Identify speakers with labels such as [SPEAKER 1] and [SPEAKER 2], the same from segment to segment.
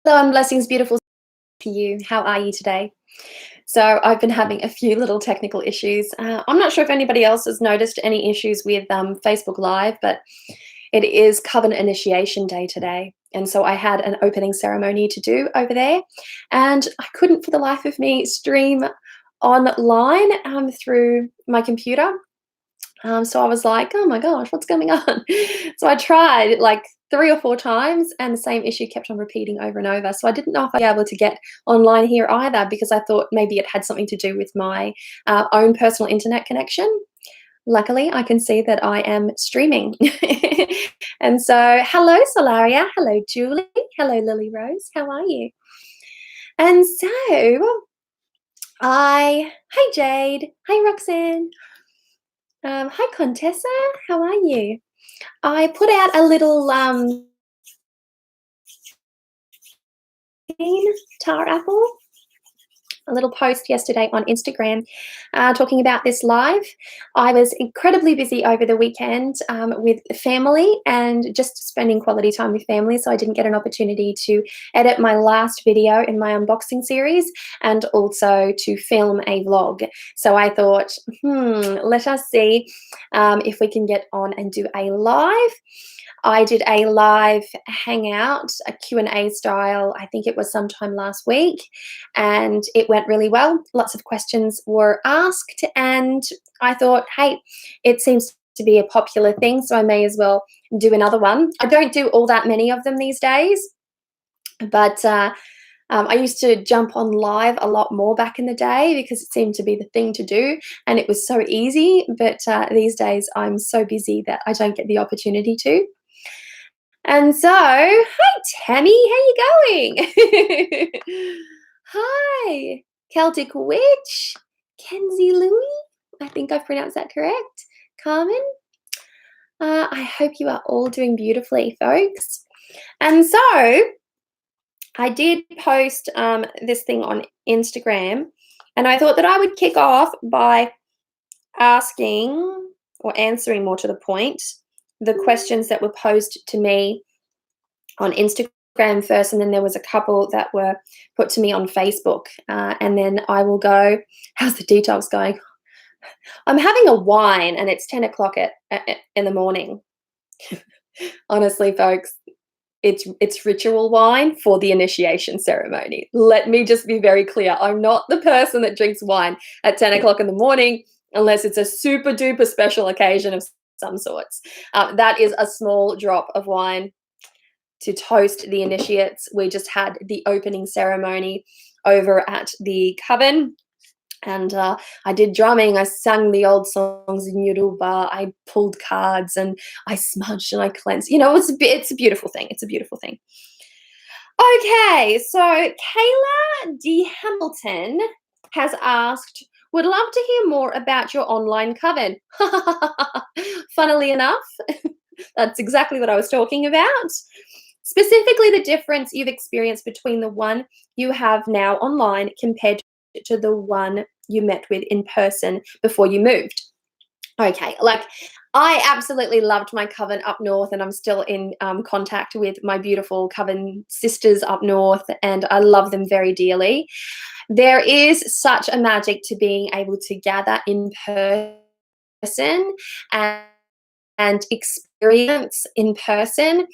[SPEAKER 1] Hello and blessings, beautiful to you. How are you today? So I've been having a few little technical issues. I'm not sure if anybody else has noticed any issues with Facebook Live, but it is Coven Initiation Day today. And so I had an opening ceremony to do over there, and I couldn't for the life of me stream online through my computer. So I was like, oh my gosh, what's going on? So I tried like 3 or 4 times, and the same issue kept on repeating over and over. So I didn't know if I'd be able to get online here either, because I thought maybe it had something to do with my own personal internet connection. Luckily, I can see that I am streaming. And so, hello, Solaria. Hello, Julie. Hello, Lily Rose. How are you? And so, hi, Jade. Hi, Roxanne. Hi, Contessa. How are you? I put out a little tar apple, a little post yesterday on Instagram talking about this live. I was incredibly busy over the weekend with family and just spending quality time with family, so I didn't get an opportunity to edit my last video in my unboxing series and also to film a vlog. So I thought, let us see if we can get on and do a live. I did a live hangout, a Q&A style, I think it was sometime last week, and it went really well. Lots of questions were asked, and I thought, hey, it seems to be a popular thing, so I may as well do another one. I don't do all that many of them these days, but I used to jump on live a lot more back in the day because it seemed to be the thing to do, and it was so easy, but these days I'm so busy that I don't get the opportunity to. And so, hi Tammy, how you going? Hi, Celtic Witch, Kenzie Louie, I think I've pronounced that correct. Carmen, I hope you are all doing beautifully, folks. And so, I did post this thing on Instagram, and I thought that I would kick off by asking or answering, more to the point, the questions that were posed to me on Instagram first, and then there was a couple that were put to me on Facebook, and then I will go, how's the detox going? I'm having a wine and it's 10 o'clock in the morning. Honestly, folks, it's ritual wine for the initiation ceremony. Let me just be very clear. I'm not the person that drinks wine at 10 o'clock in the morning unless it's a super duper special occasion of some sorts. That is a small drop of wine to toast the initiates. We just had the opening ceremony over at the Coven, and I did drumming. I sang the old songs in Yoruba. I pulled cards and I smudged and I cleansed. You know, it's a beautiful thing. It's a beautiful thing. Okay, so Kayla D. Hamilton has asked, would love to hear more about your online coven. Funnily enough, that's exactly what I was talking about. Specifically, the difference you've experienced between the one you have now online compared to the one you met with in person before you moved. Okay, like I absolutely loved my coven up north, and I'm still in contact with my beautiful coven sisters up north, and I love them very dearly. There is such a magic to being able to gather in person and experience in person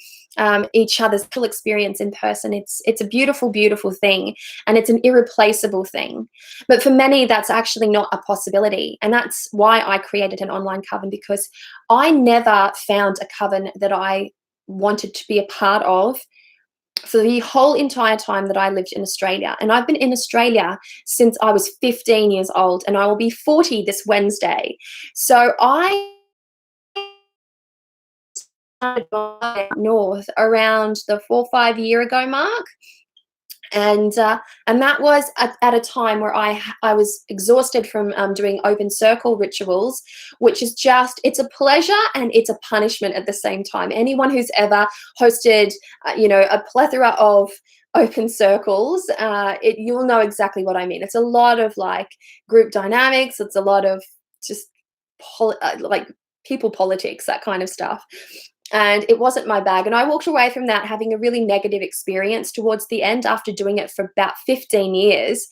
[SPEAKER 1] each other's full experience in person. It's a beautiful, beautiful thing, and it's an irreplaceable thing. But for many, that's actually not a possibility, and that's why I created an online coven, because I never found a coven that I wanted to be a part of for the whole entire time that I lived in Australia. And I've been in Australia since I was 15 years old, and I will be 40 this Wednesday. So I north around the 4 or 5 year ago mark, and that was at a time where I was exhausted from doing open circle rituals, which is just, it's a pleasure and it's a punishment at the same time. Anyone who's ever hosted a plethora of open circles, you'll know exactly what I mean. It's a lot of like group dynamics, it's a lot of just like people politics, that kind of stuff. and it wasn't my bag. And I walked away from that having a really negative experience towards the end after doing it for about 15 years.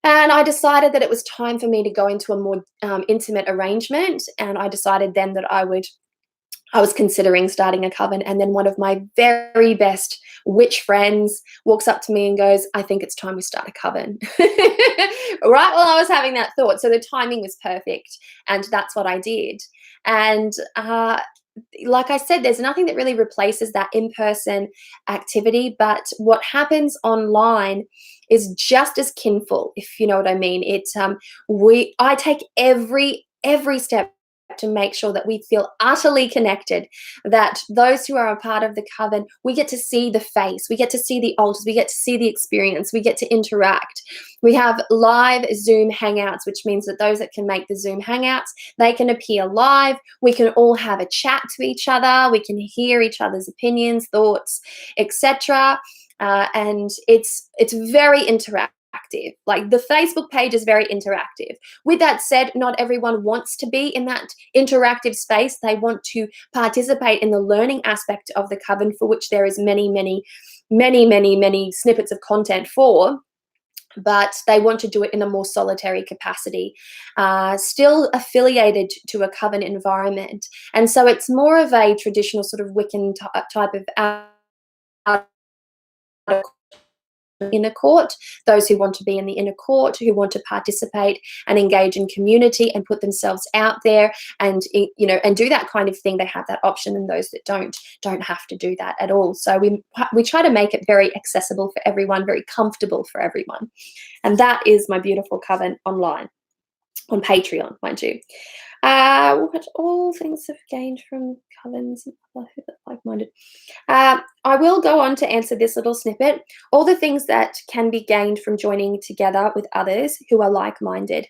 [SPEAKER 1] And I decided that it was time for me to go into a more intimate arrangement. And I decided then that I was considering starting a coven. And then one of my very best witch friends walks up to me and goes, I think it's time we start a coven. Right while I was having that thought. So the timing was perfect. And that's what I did. And like I said, there's nothing that really replaces that in-person activity, but what happens online is just as kinful, if you know what I mean. I take every step to make sure that we feel utterly connected, that those who are a part of the coven, we get to see the face, we get to see the altars, we get to see the experience, we get to interact. We have live Zoom hangouts, which means that those that can make the Zoom hangouts, they can appear live. We can all have a chat to each other. We can hear each other's opinions, thoughts, etc. And it's very interactive. Like the Facebook page is very interactive. With that said, not everyone wants to be in that interactive space. They want to participate in the learning aspect of the coven, for which there is many snippets of content for. But they want to do it in a more solitary capacity, still affiliated to a coven environment. And so it's more of a traditional sort of Wiccan type of inner court, those who want to be in the inner court, who want to participate and engage in community and put themselves out there and and do that kind of thing. They have that option, and those that don't have to do that at all. So we try to make it very accessible for everyone, very comfortable for everyone. And that is my beautiful coven online on Patreon, mind you. What all things have gained from covens and other like-minded. I will go on to answer this little snippet. All the things that can be gained from joining together with others who are like-minded.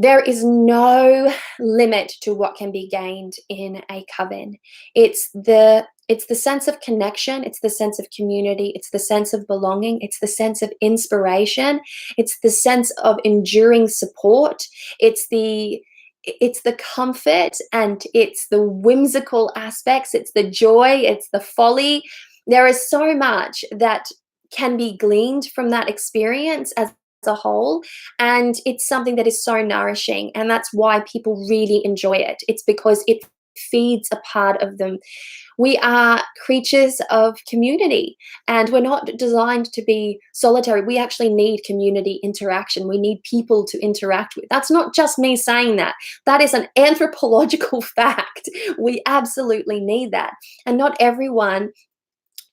[SPEAKER 1] There is no limit to what can be gained in a coven. It's the sense of connection. It's the sense of community. It's the sense of belonging. It's the sense of inspiration. It's the sense of enduring support. It's the comfort, and it's the whimsical aspects. It's the joy. It's the folly. There is so much that can be gleaned from that experience as a whole, and it's something that is so nourishing, and that's why people really enjoy it. It's because it feeds a part of them. We are creatures of community, and we're not designed to be solitary. We actually need community interaction. We need people to interact with. That's not just me saying that. That is an anthropological fact. We absolutely need that. And not everyone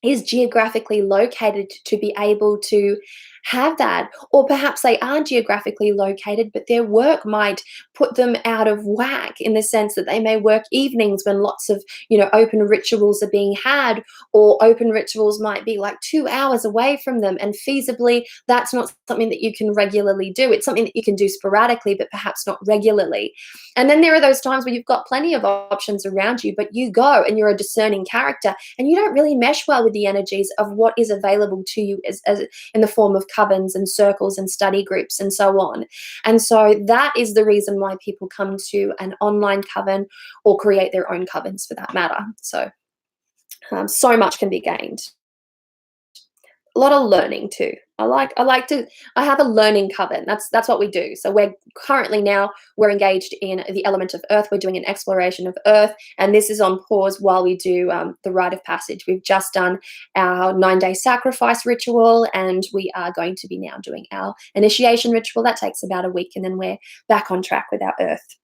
[SPEAKER 1] is geographically located to be able to have that, or perhaps they are geographically located, but their work might put them out of whack, in the sense that they may work evenings when lots of open rituals are being had, or open rituals might be like 2 hours away from them, and feasibly that's not something that you can regularly do. It's something that you can do sporadically, but perhaps not regularly. And then there are those times where you've got plenty of options around you, but you go and you're a discerning character and you don't really mesh well with the energies of what is available to you as in the form of covens and circles and study groups and so on. And so that is the reason why people come to an online coven, or create their own covens for that matter. So so much can be gained. A lot of learning too. I have a learning coven. That's what we do. So we're currently we're engaged in the element of earth. We're doing an exploration of earth, and this is on pause while we do the rite of passage. We've just done our 9-day sacrifice ritual, and we are going to be now doing our initiation ritual. That takes about a week, and then we're back on track with our earth.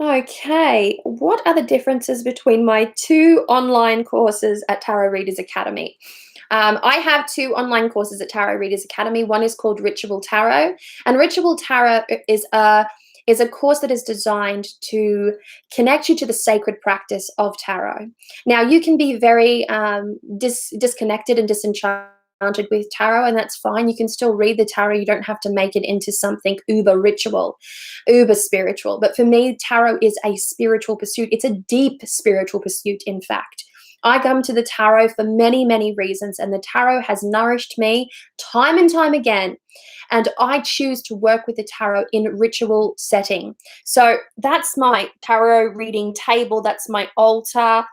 [SPEAKER 1] Okay, what are the differences between my 2 online courses at Tarot Readers Academy? I have 2 online courses at Tarot Readers Academy. One is called Ritual Tarot, and Ritual Tarot is a course that is designed to connect you to the sacred practice of tarot. Now, you can be very disconnected and disenchanted with tarot, and that's fine. You can still read the tarot. You don't have to make it into something uber ritual, uber spiritual. But for me, tarot is a spiritual pursuit. It's a deep spiritual pursuit, in fact. I come to the tarot for many, many reasons, and the tarot has nourished me time and time again. and I choose to work with the tarot in ritual setting. So that's my tarot reading table, that's my altar.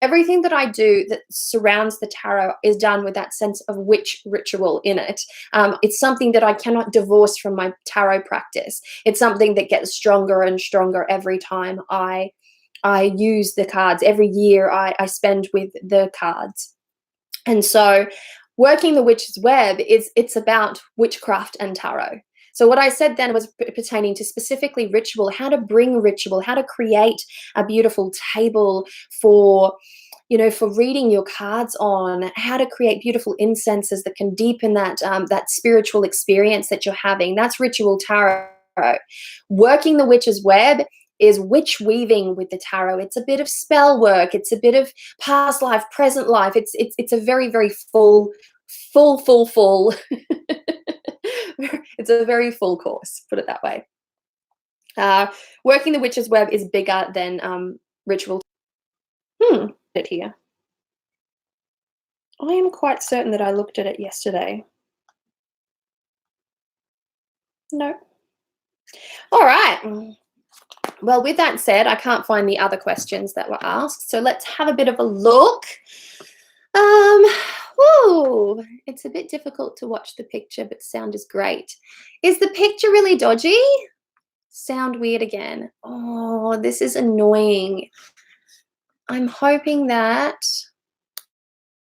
[SPEAKER 1] Everything that I do that surrounds the tarot is done with that sense of witch ritual in it. It's something that I cannot divorce from my tarot practice. It's something that gets stronger and stronger every time I use the cards. Every year I spend with the cards. And so working the witch's web it's about witchcraft and tarot. So what I said then was pertaining to specifically ritual, how to bring ritual, how to create a beautiful table for, you know, for reading your cards on, how to create beautiful incenses that can deepen that that spiritual experience that you're having. That's ritual tarot. Working the witch's web is witch weaving with the tarot. It's a bit of spell work. It's a bit of past life, present life. It's a very, very full. It's a very full course, put it that way. Working the witch's web is bigger than ritual. It here. I am quite certain that I looked at it yesterday. No. All right. Well, with that said, I can't find the other questions that were asked, so let's have a bit of a look. Whoa, it's a bit difficult to watch the picture, but sound is great. Is the picture really dodgy? Sound weird again. Oh, this is annoying. I'm hoping that,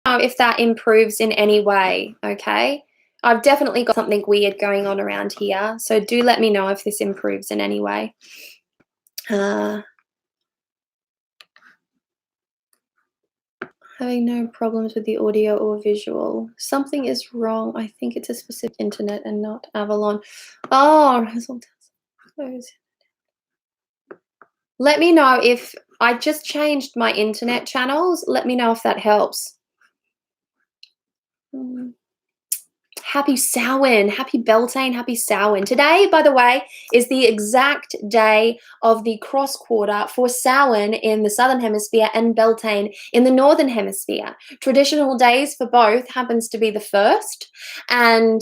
[SPEAKER 1] if that improves in any way, okay? I've definitely got something weird going on around here, so do let me know if this improves in any way. Having no problems with the audio or visual. Something is wrong. I think it's a specific internet and not Avalon. Oh, let me know if I just changed my internet channels. Let me know if that helps. Happy Samhain, happy Beltane, happy Samhain. Today, by the way, is the exact day of the cross quarter for Samhain in the Southern Hemisphere and Beltane in the Northern Hemisphere. Traditional days for both happens to be the 1st. And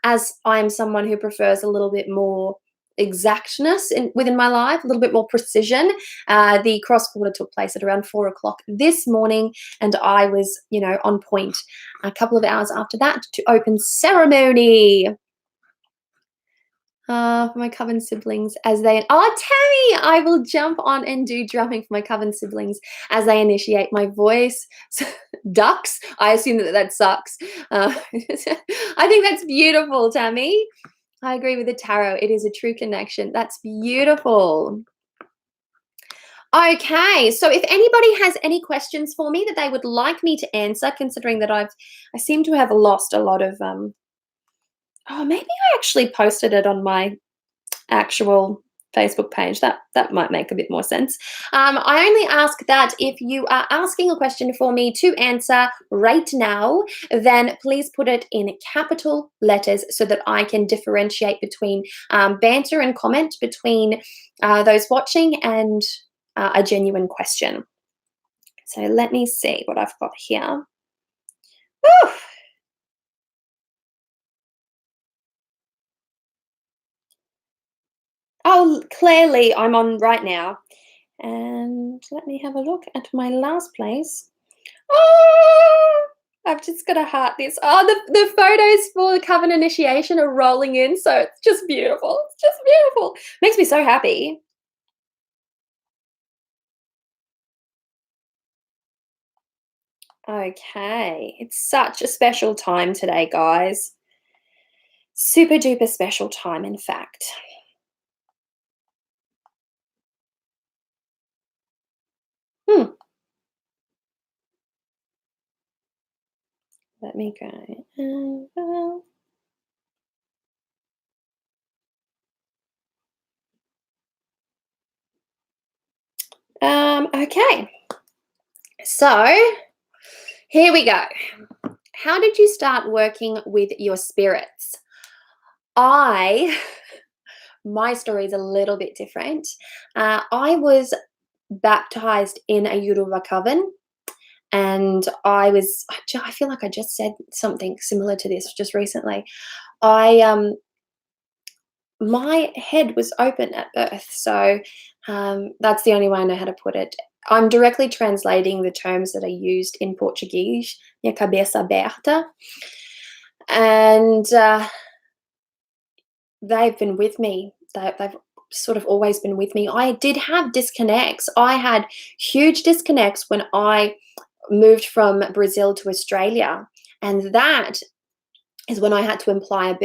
[SPEAKER 1] as I'm someone who prefers a little bit more exactness within my life, a little bit more precision, the cross quarter took place at around 4 o'clock this morning, and I was, you know, on point a couple of hours after that to open ceremony. For my Coven siblings as they, Tammy, I will jump on and do drumming for my Coven siblings as they initiate my voice. Ducks, I assume that sucks. I think that's beautiful, Tammy. I agree with the tarot. It is a true connection. That's beautiful. Okay, so if anybody has any questions for me that they would like me to answer, considering that I seem to have lost a lot of, maybe I actually posted it on my actual Facebook page. That might make a bit more sense. I only ask that if you are asking a question for me to answer right now, then please put it in capital letters so that I can differentiate between banter and comment between those watching and a genuine question. So let me see what I've got here. Woo! Oh, clearly I'm on right now. And let me have a look at my last place. Oh, I've just got to heart this. Oh, the photos for the Coven initiation are rolling in, so it's just beautiful. It's just beautiful. Makes me so happy. Okay, it's such a special time today, guys. Super duper special time, in fact. Let me go. Okay, so here we go. How did you start working with your spirits? My story is a little bit different. I was baptized in a Yoruba coven, And I feel like I just said something similar to this just recently. I my head was open at birth, so that's the only way I know how to put it. I'm directly translating the terms that are used in Portuguese, minha cabeça aberta, and they've been with me. They've sort of always been with me. I did have disconnects. I had huge disconnects when I moved from Brazil to Australia, and that is when I had to apply a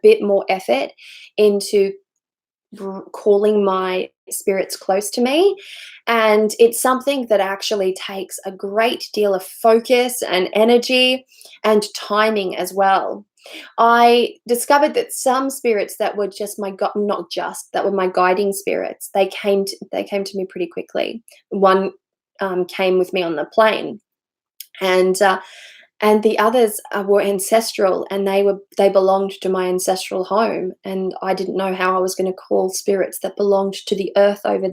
[SPEAKER 1] bit more effort into calling my spirits close to me. And it's something that actually takes a great deal of focus and energy and timing as well. I discovered that some spirits that were just that were my guiding spirits, they came to me pretty quickly. One came with me on the plane, and the others were ancestral, and they belonged to my ancestral home, and I didn't know how I was going to call spirits that belonged to the earth over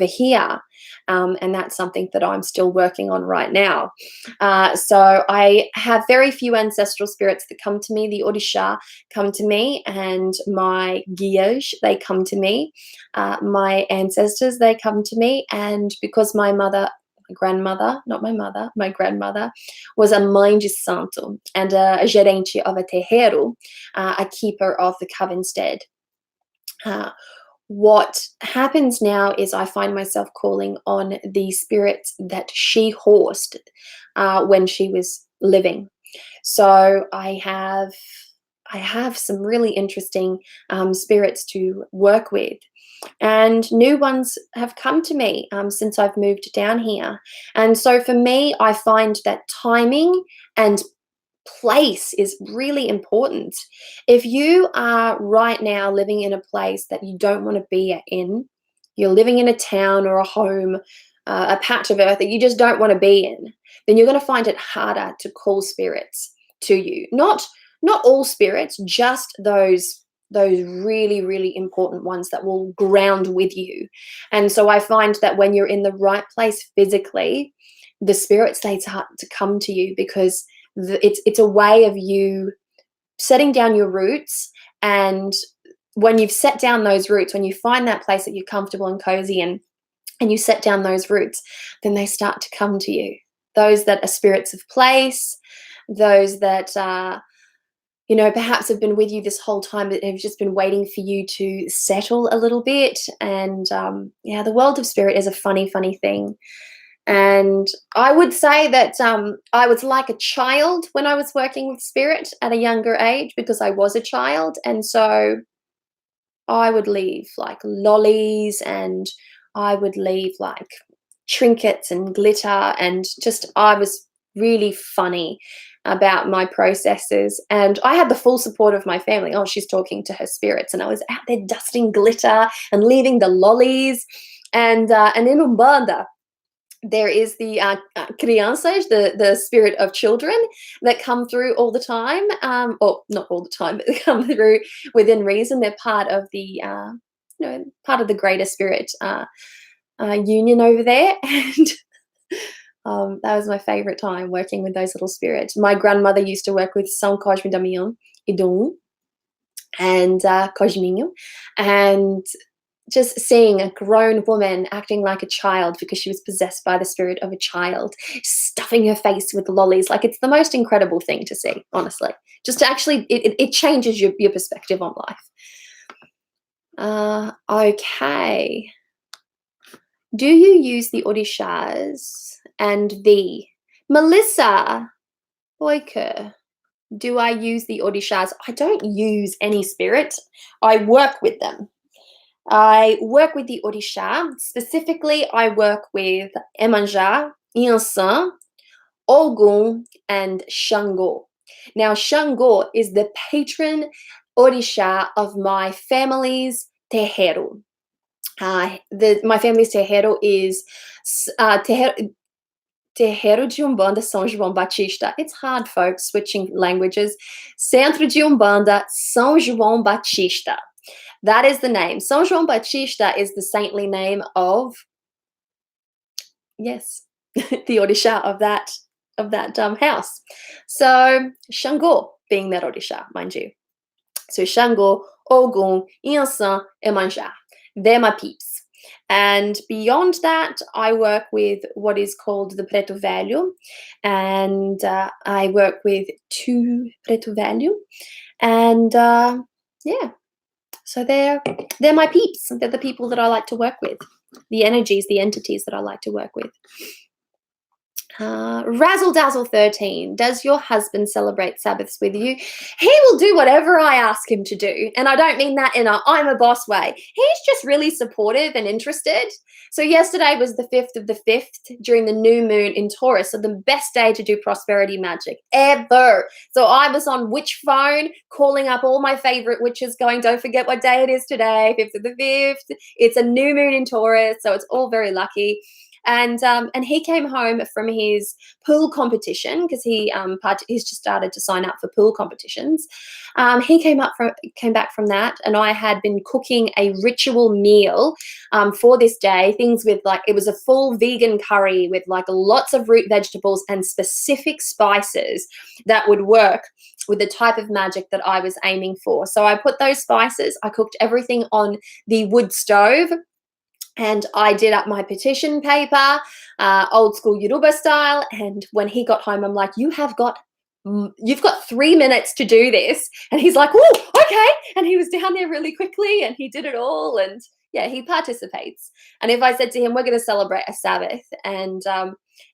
[SPEAKER 1] here, and that's something that I'm still working on right now. So I have very few ancestral spirits that come to me. The Orishas come to me, and my guias, they come to me. My ancestors, they come to me, and because my grandmother, not my mother, my grandmother was a mãe de santo and a gerente of a terreiro, a keeper of the Coven stead. What happens now is I find myself calling on the spirits that she horsed when she was living. So I have some really interesting spirits to work with. And new ones have come to me since I've moved down here. And so for me, I find that timing and place is really important. If you are right now living in a place that you don't want to be in, you're living in a town or a home, a patch of earth that you just don't want to be in, then you're going to find it harder to call spirits to you. Not all spirits, just those really, really important ones that will ground with you. And so I find that when you're in the right place physically, the spirits, they start to come to you because it's a way of you setting down your roots. And when you've set down those roots, when you find that place that you're comfortable and cozy in, and you set down those roots, then they start to come to you. Those that are spirits of place, those that perhaps have been with you this whole time, but have just been waiting for you to settle a little bit. And the world of spirit is a funny, funny thing. And I would say that I was like a child when I was working with spirit at a younger age, because I was a child. And so I would leave like lollies, and I would leave like trinkets and glitter, and just I was really funny about my processes, and I had the full support of my family. Oh, she's talking to her spirits, and I was out there dusting glitter and leaving the lollies, and in Umbanda there is the crianças, the spirit of children that come through all the time, or not all the time, but they come through within reason. They're part of the part of the greater spirit union over there, and that was my favorite time working with those little spirits. My grandmother used to work with São Cosme Damião e Dom and Cosminho, and just seeing a grown woman acting like a child because she was possessed by the spirit of a child, stuffing her face with lollies. Like, it's the most incredible thing to see, honestly. Just to actually, it changes your perspective on life. Okay. Do you use the Orishas and the Melissa Boyker? Do I use the Orishas? I don't use any spirit. I work with them. I work with the Orisha. Specifically, I work with Emanjá, Yansan, Ogun, and Xangô. Now, Xangô is the patron Orisha of my family's terreiro. My family's terreiro is Terreiro de Umbanda São João Batista. It's hard, folks, switching languages. Centro de Umbanda São João Batista. That is the name. São João Batista is the saintly name of Yes, the Orisha of that house. So Shango being that Orisha, mind you. So Shango, Ogun, Insan, and Manja. They're my peeps. And beyond that, I work with what is called the Preto Velho, and I work with 2 Preto Velho, and yeah, so they're my peeps. They're the people that I like to work with, the energies, the entities that I like to work with. Razzle Dazzle 13. Does your husband celebrate Sabbaths with you? He will do whatever I ask him to do. And I don't mean that in a I'm a boss way. He's just really supportive and interested. So yesterday was the 5th of the 5th during the new moon in Taurus. So the best day to do prosperity magic ever. So I was on witch phone calling up all my favorite witches going, don't forget what day it is today, 5th of the 5th. It's a new moon in Taurus. So it's all very lucky. And he came home from his pool competition because he's just started to sign up for pool competitions. He came back from that, and I had been cooking a ritual meal for this day. Things with it was a full vegan curry with lots of root vegetables and specific spices that would work with the type of magic that I was aiming for. So I put those spices. I cooked everything on the wood stove. And I did up my petition paper, old school Yoruba style. And when he got home, I'm like, you've got 3 minutes to do this. And he's like, oh, okay. And he was down there really quickly and he did it all. And yeah, he participates. And if I said to him, we're going to celebrate a Sabbath, and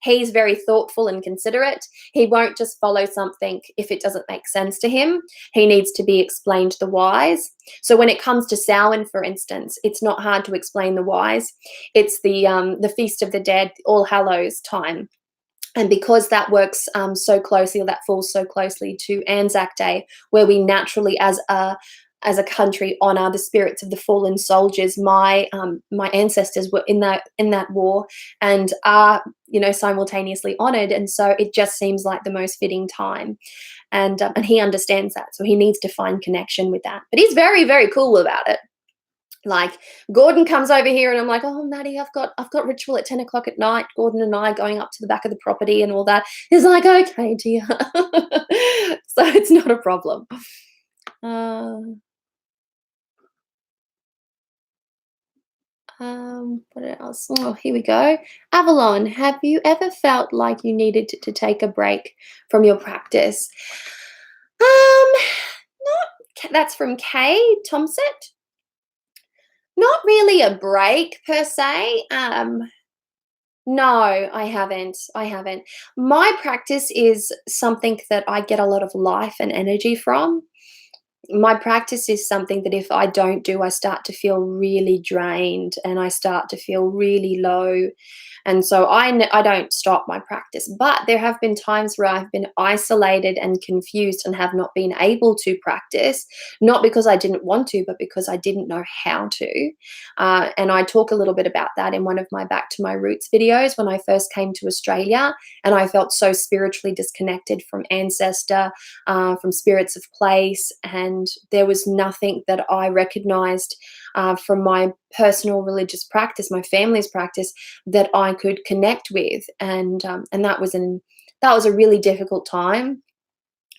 [SPEAKER 1] he's very thoughtful and considerate, he won't just follow something if it doesn't make sense to him. He needs to be explained the whys. So when it comes to Samhain, for instance, it's not hard to explain the whys. It's the Feast of the Dead, All Hallows time. And because that works so closely, or that falls so closely to Anzac Day, where we naturally, as a country, honor the spirits of the fallen soldiers. My ancestors were in that war and are simultaneously honored, and so it just seems like the most fitting time. And he understands that, so he needs to find connection with that. But he's very, very cool about it. Like Gordon comes over here and I'm like, oh, Maddie, I've got ritual at 10 o'clock at night. Gordon and I going up to the back of the property and all that. He's like, okay, dear. So it's not a problem. What else? Oh, here we go. Avalon, have you ever felt like you needed to take a break from your practice? That's from Kay Tomset. Not really a break per se. No, I haven't. My practice is something that I get a lot of life and energy from. My practice is something that if I don't do, I start to feel really drained and I start to feel really low. And so I don't stop my practice. But there have been times where I've been isolated and confused and have not been able to practice, not because I didn't want to, but because I didn't know how to. And I talk a little bit about that in one of my Back to My Roots videos when I first came to Australia. And I felt so spiritually disconnected from ancestor, from spirits of place. And there was nothing that I recognized from my personal religious practice, my family's practice, that I could connect with, and that was a really difficult time.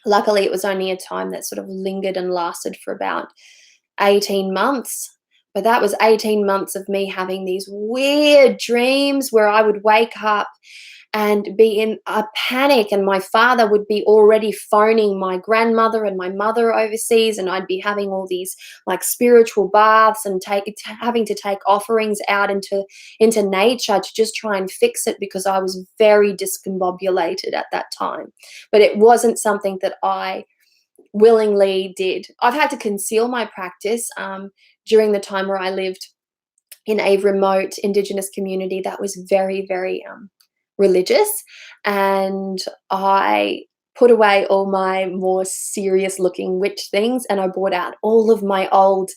[SPEAKER 1] Luckily, it was only a time that sort of lingered and lasted for about 18 months. But that was 18 months of me having these weird dreams where I would wake up and be in a panic, and my father would be already phoning my grandmother and my mother overseas, and I'd be having all these spiritual baths and having to take offerings out into nature to just try and fix it, because I was very discombobulated at that time. But it wasn't something that I willingly did. I've had to conceal my practice during the time where I lived in a remote Indigenous community that was very, very religious, and I put away all my more serious looking witch things, and I brought out all of my old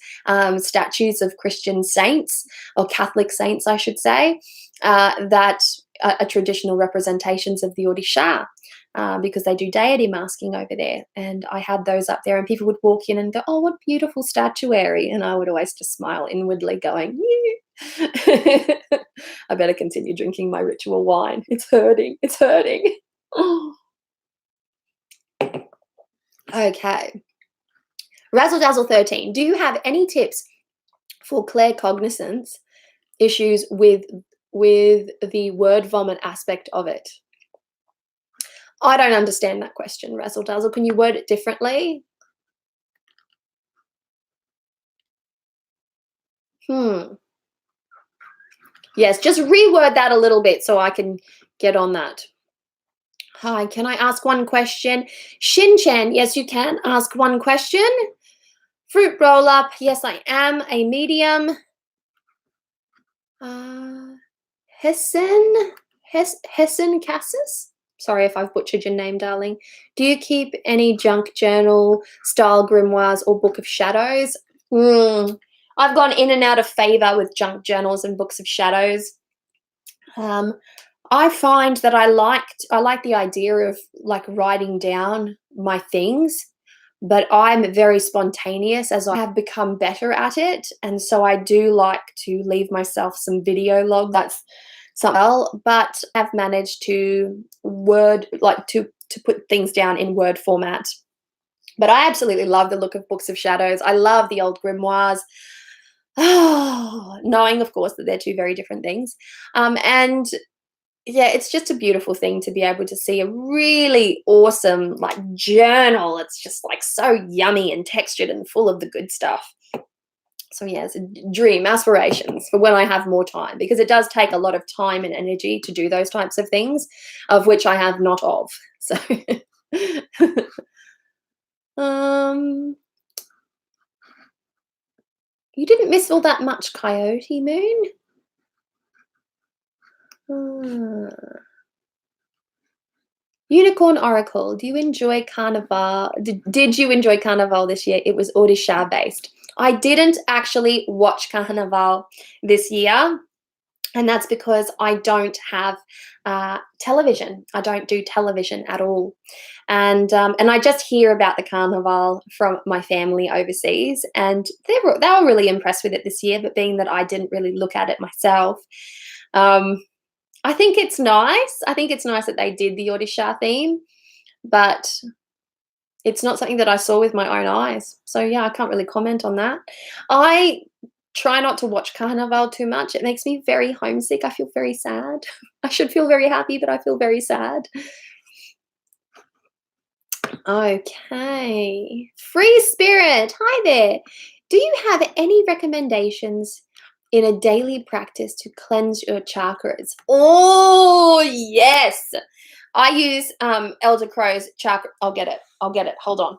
[SPEAKER 1] statues of Christian saints, or Catholic saints I should say, that are traditional representations of the Orisha. because they do deity masking over there. And I had those up there, and people would walk in and go, "Oh, what beautiful statuary." And I would always just smile inwardly going, I better continue drinking my ritual wine. It's hurting. It's hurting. Okay. Razzle Dazzle 13. Do you have any tips for claircognizance issues with the word vomit aspect of it? I don't understand that question, Razzle Dazzle. Can you word it differently? Yes, just reword that a little bit so I can get on that. Hi, can I ask one question? Shin-chan, yes, you can ask one question. Fruit roll-up, yes, I am a medium. Hessen Cassis? Sorry if I've butchered your name, darling. Do you keep any junk journal style grimoires or book of shadows? I've gone in and out of favor with junk journals and books of shadows. I find that I like the idea of like writing down my things, but I'm very spontaneous as I have become better at it. And so I do like to leave myself some video log. That's something else, but I've managed to to put things down in word format. But I absolutely love the look of books of shadows. I love the old grimoires. Knowing, of course, that they're two very different things. And yeah, it's just a beautiful thing to be able to see a really awesome like journal. It's just like so yummy and textured and full of the good stuff. So yeah, it's a dream, aspirations for when I have more time, because it does take a lot of time and energy to do those types of things, of which I have not of. So you didn't miss all that much, Coyote Moon. Unicorn Oracle, do you enjoy Carnival? Did you enjoy Carnival this year? It was Orishas based. I didn't actually watch Carnival this year, and that's because I don't have television. I don't do television at all. And I just hear about the Carnival from my family overseas, and they were really impressed with it this year, but being that I didn't really look at it myself, I think it's nice. I think it's nice that they did the Orishas theme, but it's not something that I saw with my own eyes. So yeah, I can't really comment on that. I try not to watch Carnival too much. It makes me very homesick. I feel very sad. I should feel very happy, but I feel very sad. Okay. Free Spirit. Hi there. Do you have any recommendations in a daily practice to cleanse your chakras? Oh, yes. I use Elder Crow's chakra. I'll get it. Hold on.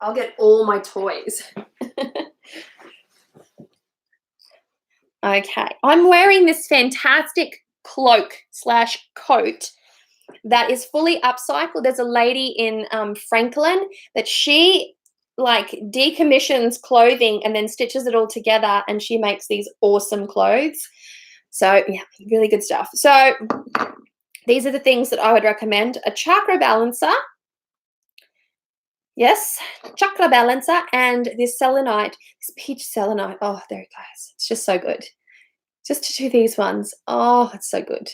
[SPEAKER 1] I'll get all my toys. Okay. I'm wearing this fantastic cloak/coat that is fully upcycled. There's a lady in Franklin that she like decommissions clothing and then stitches it all together, and she makes these awesome clothes. So yeah, really good stuff. So these are the things that I would recommend. A chakra balancer. Yes, chakra balancer, and this selenite, this peach selenite. Oh, there it goes. It's just so good. Just to do these ones. Oh, it's so good.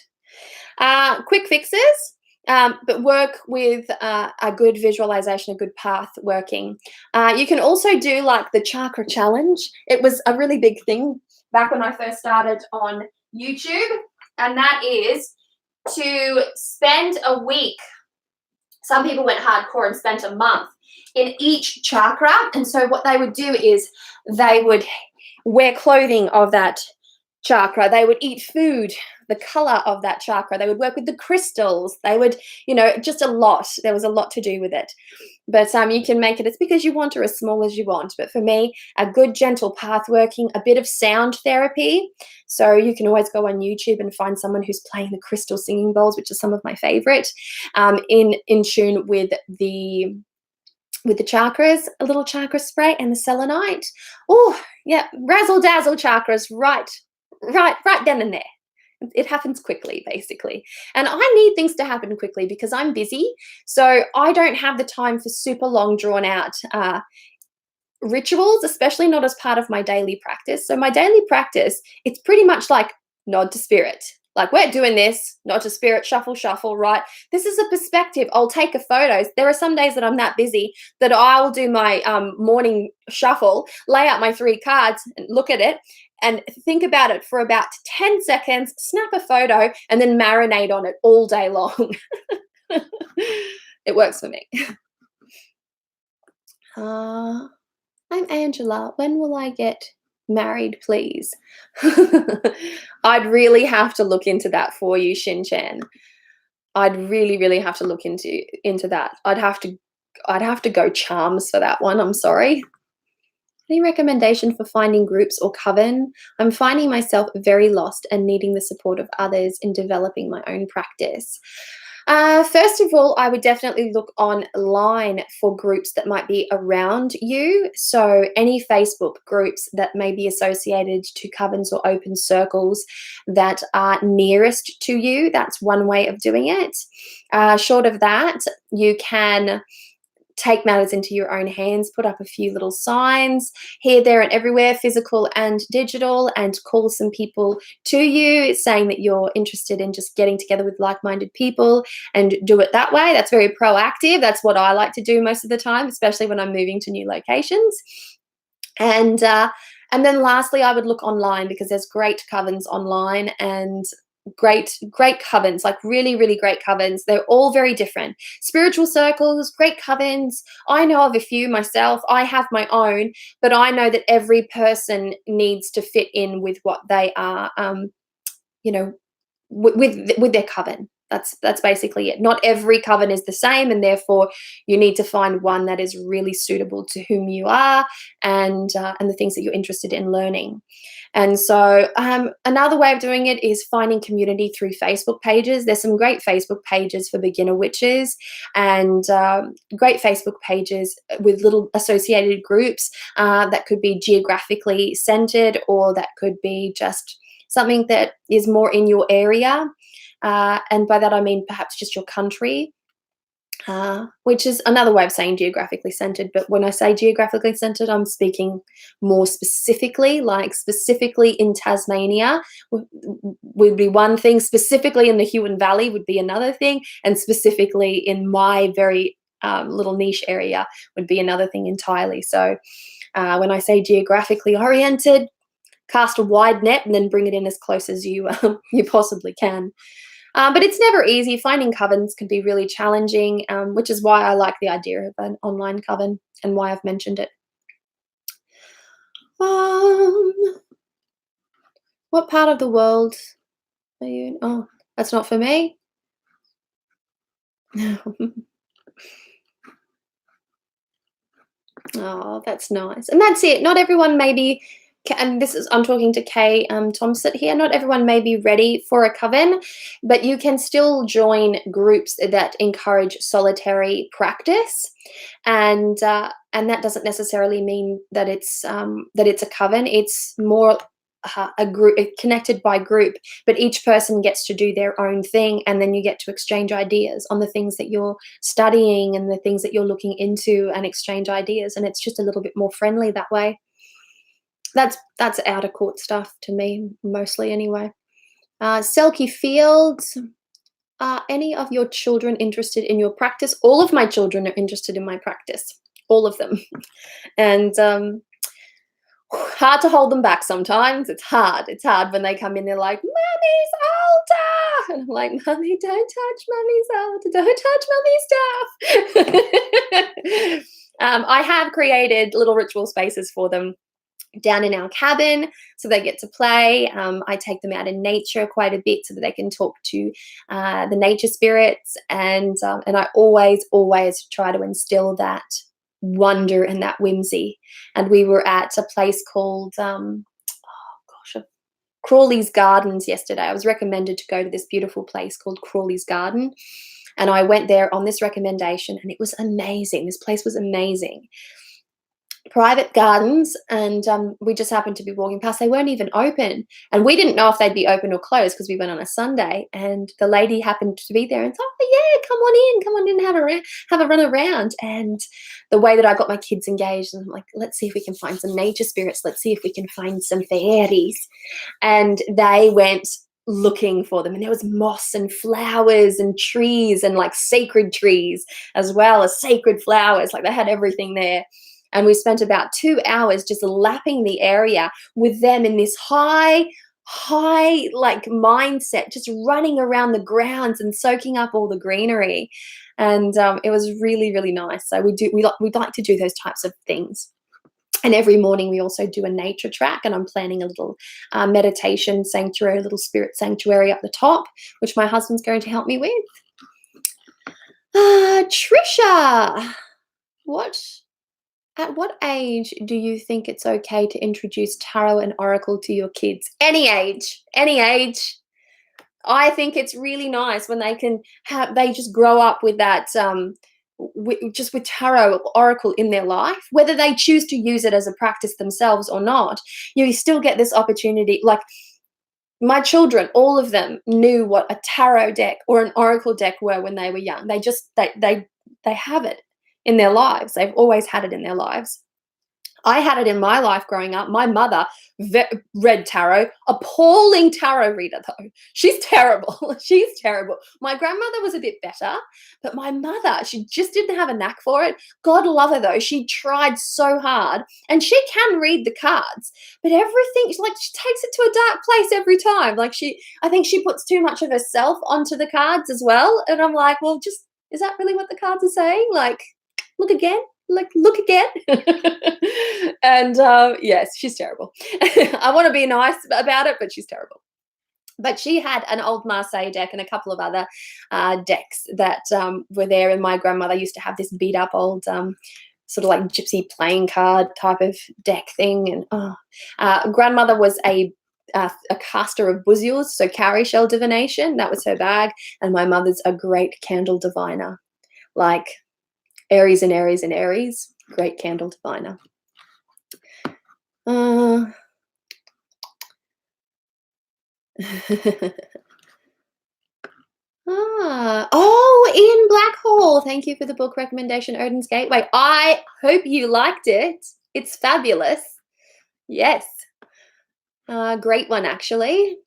[SPEAKER 1] Quick fixes, but work with a good visualization, a good path working. You can also do like the chakra challenge. It was a really big thing back when I first started on YouTube, and that is to spend a week. Some people went hardcore and spent a month in each chakra. And so what they would do is they would wear clothing of that chakra. They would eat food, the color of that chakra. They would work with the crystals. They would, just a lot. There was a lot to do with it. But you can make it as big as you want or as small as you want. But for me, a good gentle path working, a bit of sound therapy. So you can always go on YouTube and find someone who's playing the crystal singing bowls, which are some of my favorite, in tune with the with the chakras, a little chakra spray and the selenite. Oh, yeah, razzle dazzle chakras, right then and there. It happens quickly, basically. And I need things to happen quickly because I'm busy. So I don't have the time for super long, drawn out rituals, especially not as part of my daily practice. So my daily practice, it's pretty much like nod to spirit. Like, we're doing this, nod to spirit, shuffle, shuffle, right? This is a perspective. I'll take a photo. There are some days that I'm that busy that I'll do my morning shuffle, lay out my 3 cards and look at it and think about it for about 10 seconds, snap a photo, and then marinate on it all day long. It works for me. I'm Angela. When will I get married, please? I'd really have to look into that for you, Shin-chan. I'd really have to look into that. I'd have to go charms for that one. I'm sorry. Any recommendation for finding groups or coven? I'm finding myself very lost and needing the support of others in developing my own practice. First of all, I would definitely look online for groups that might be around you. So any Facebook groups that may be associated to covens or open circles that are nearest to you, that's one way of doing it. Short of that, you can take matters into your own hands, put up a few little signs here, there, and everywhere, physical and digital, and call some people to you saying that you're interested in just getting together with like-minded people and do it that way. That's very proactive. That's what I like to do most of the time, especially when I'm moving to new locations. And then lastly, I would look online because there's great covens online and great covens, like really great covens. They're all very different. Spiritual circles, great covens. I know of a few myself. I have my own, but I know that every person needs to fit in with what they are, with their coven. That's basically it. Not every coven is the same, and therefore you need to find one that is really suitable to whom you are and the things that you're interested in learning. And so another way of doing it is finding community through Facebook pages. There's some great Facebook pages for beginner witches and great Facebook pages with little associated groups that could be geographically centered, or that could be just something that is more in your area. And by that I mean perhaps just your country, which is another way of saying geographically centered. But when I say geographically centered, I'm speaking more specifically, like specifically in Tasmania would be one thing, specifically in the Huon Valley would be another thing, and specifically in my very little niche area would be another thing entirely. So when I say geographically oriented, cast a wide net and then bring it in as close as you possibly can. But it's never easy. Finding covens can be really challenging, which is why I like the idea of an online coven and why I've mentioned it. What part of the world are you in? Oh, that's not for me. Oh, that's nice. And that's it. Not everyone maybe, and I'm talking to Kay Thompson here, not everyone may be ready for a coven, but you can still join groups that encourage solitary practice. And that doesn't necessarily mean that it's a coven. It's more a group, connected by group, but each person gets to do their own thing, and then you get to exchange ideas on the things that you're studying and the things that you're looking into, and exchange ideas, and it's just a little bit more friendly that way. That's outer court stuff to me, mostly anyway. Selkie Fields, are any of your children interested in your practice? All of my children are interested in my practice, all of them. And hard to hold them back sometimes. It's hard when they come in, they're like, Mummy's altar, and I'm like, Mummy, don't touch Mummy's altar, don't touch Mummy's stuff. I have created little ritual spaces for them down in our cabin so they get to play. I take them out in nature quite a bit so that they can talk to the nature spirits, and I always try to instill that wonder and that whimsy. And we were at a place called Crawley's Gardens yesterday. I was recommended to go to this beautiful place called Crawley's Garden, And I went there on this recommendation, and it was amazing. This place was amazing. Private gardens, and we just happened to be walking past. They weren't even open, and we didn't know if they'd be open or closed because we went on a Sunday. And the lady happened to be there and thought, "Oh yeah, come on in, have a run around." And the way that I got my kids engaged, and I'm like, let's see if we can find some nature spirits. Let's see if we can find some fairies. And they went looking for them, and there was moss and flowers and trees, and like sacred trees as well as sacred flowers. Like they had everything there. And we spent about 2 hours just lapping the area with them in this high like mindset, just running around the grounds and soaking up all the greenery. And it was really, really nice. So we'd like to do those types of things. And every morning we also do a nature track, and I'm planning a little meditation sanctuary, a little spirit sanctuary up the top, which my husband's going to help me with. Trisha, at what age do you think it's okay to introduce tarot and oracle to your kids? Any age, any age. I think it's really nice when they just grow up with that, just with tarot or oracle in their life, whether they choose to use it as a practice themselves or not. You still get this opportunity. Like my children, all of them knew what a tarot deck or an oracle deck were when they were young. They have it in their lives. They've always had it in their lives. I had it in my life growing up. My mother read tarot, appalling tarot reader though. She's terrible. She's terrible. My grandmother was a bit better, but my mother, she just didn't have a knack for it. God love her though. She tried so hard, and she can read the cards, but everything, like she takes it to a dark place every time. Like I think she puts too much of herself onto the cards as well. And I'm like, well, is that really what the cards are saying? Like, look again. And yes, she's terrible. I want to be nice about it, but she's terrible. But she had an old Marseille deck and a couple of other decks that were there, and my grandmother used to have this beat up old sort of like gypsy playing card type of deck thing. And grandmother was a caster of buzios, so cowrie shell divination. That was her bag. And my mother's a great candle diviner, like Aries and Aries and Aries, great candle diviner. Oh, Ian Blackhall, thank you for the book recommendation, Odin's Gateway. I hope you liked it. It's fabulous. Yes. Great one, actually.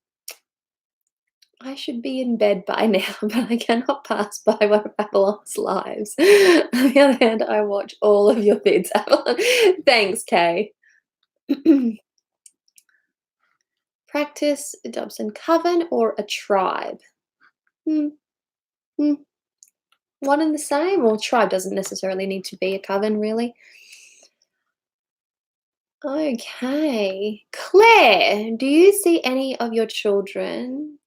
[SPEAKER 1] I should be in bed by now, but I cannot pass by one of Avalon's lives. On the other hand, I watch all of your vids, Avalon. Thanks, Kay. Practice Dobson Coven or a tribe? One and the same, or tribe doesn't necessarily need to be a coven, really. Okay. Claire, do you see any of your children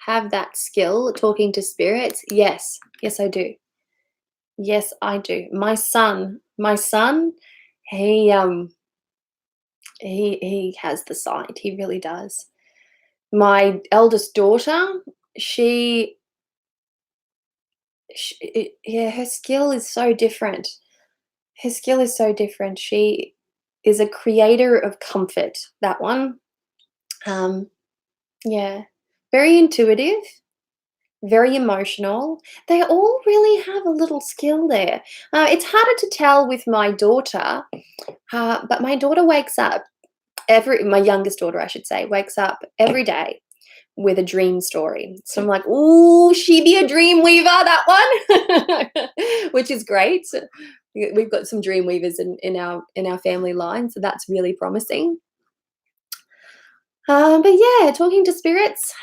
[SPEAKER 1] have that skill, talking to spirits? Yes, I do. Yes, I do. My son, he has the sight. He really does. My eldest daughter, her skill is so different. She is a creator of comfort, that one. Yeah. Very intuitive, very emotional. They all really have a little skill there. It's harder to tell with my daughter, but my daughter wakes up my youngest daughter, I should say, wakes up every day with a dream story. So I'm like, ooh, she be a Dreamweaver, that one, which is great. We've got some Dreamweavers in our family line, so that's really promising. But yeah, talking to spirits,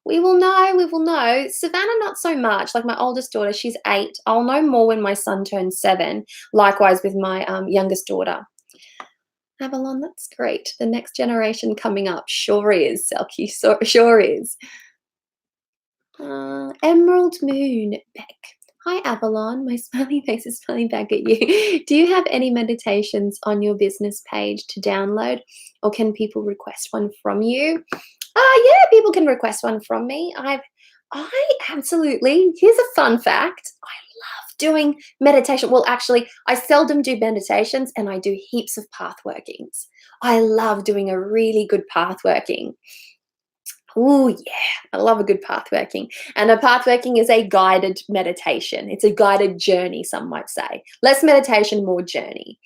[SPEAKER 1] we will know. Savannah, not so much. Like my oldest daughter, she's 8. I'll know more when my son turns 7. Likewise with my youngest daughter. Avalon, that's great. The next generation coming up sure is, Selkie, sure is. Emerald Moon, Beck. Hi, Avalon. My smiley face is smiling back at you. Do you have any meditations on your business page to download, or can people request one from you? Yeah, people can request one from me. Here's a fun fact. I love doing meditation. Well, actually, I seldom do meditations and I do heaps of path workings. I love doing a really good path working. Oh, yeah, I love a good path working. And a path working is a guided meditation. It's a guided journey, some might say. Less meditation, more journey.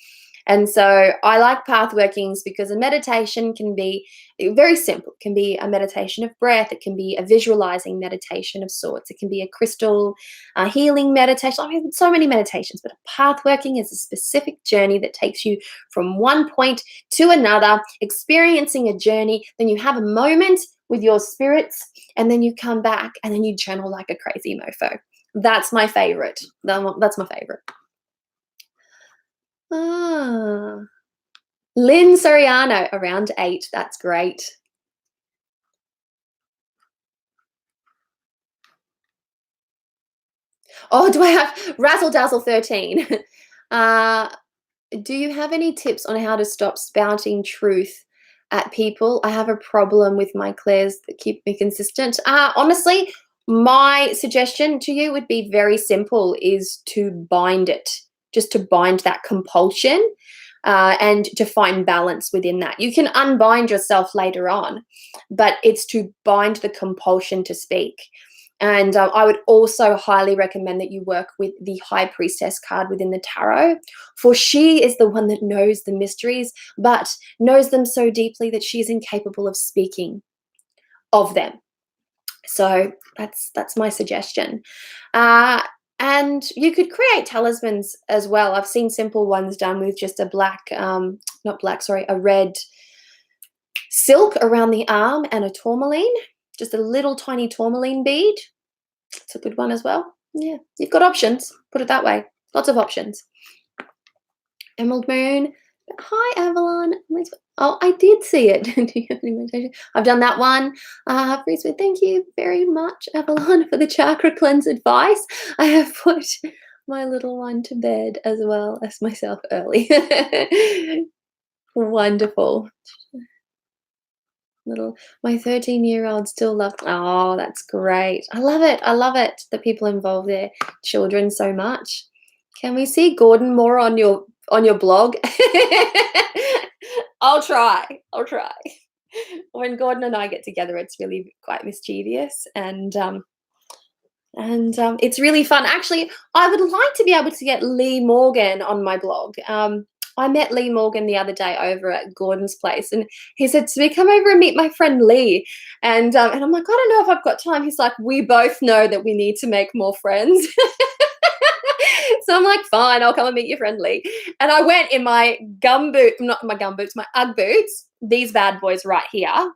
[SPEAKER 1] And so I like path workings because a meditation can be very simple. It can be a meditation of breath. It can be a visualizing meditation of sorts. It can be a crystal healing meditation. I mean, so many meditations, but a path working is a specific journey that takes you from one point to another, experiencing a journey. Then you have a moment with your spirits, and then you come back and then you journal like a crazy mofo. That's my favorite. That's my favorite. Lynn Soriano, around 8. That's great. Oh, do I have Razzle Dazzle 13? Do you have any tips on how to stop spouting truth at people? I have a problem with my clairs that keep me consistent. Honestly, my suggestion to you would be very simple, is to bind it. Just to bind that compulsion and to find balance within that. You can unbind yourself later on, but it's to bind the compulsion to speak. And I would also highly recommend that you work with the High Priestess card within the tarot, for she is the one that knows the mysteries, but knows them so deeply that she is incapable of speaking of them. So that's my suggestion. And you could create talismans as well. I've seen simple ones done with just a a red silk around the arm and a tourmaline, just a little tiny tourmaline bead. It's a good one as well. Yeah, you've got options, put it that way. Lots of options. Emerald Moon. Hi, Avalon. Oh, I did see it. Do you have any meditation? I've done that one. Freeswood, thank you very much, Avalon, for the chakra cleanse advice. I have put my little one to bed as well as myself early. Wonderful. My 13-year-old still loves. Oh, that's great. I love it. I love it that people involve their children so much. Can we see Gordon more on your blog? I'll try. When Gordon and I get together, it's really quite mischievous and it's really fun. Actually, I would like to be able to get Lee Morgan on my blog. I met Lee Morgan the other day over at Gordon's place, and he said to me, "Come over and meet my friend Lee." And I'm like, "I don't know if I've got time." He's like, "We both know that we need to make more friends." So I'm like, "Fine, I'll come and meet your friend Lee." And I went in my my Ugg boots, these bad boys right here,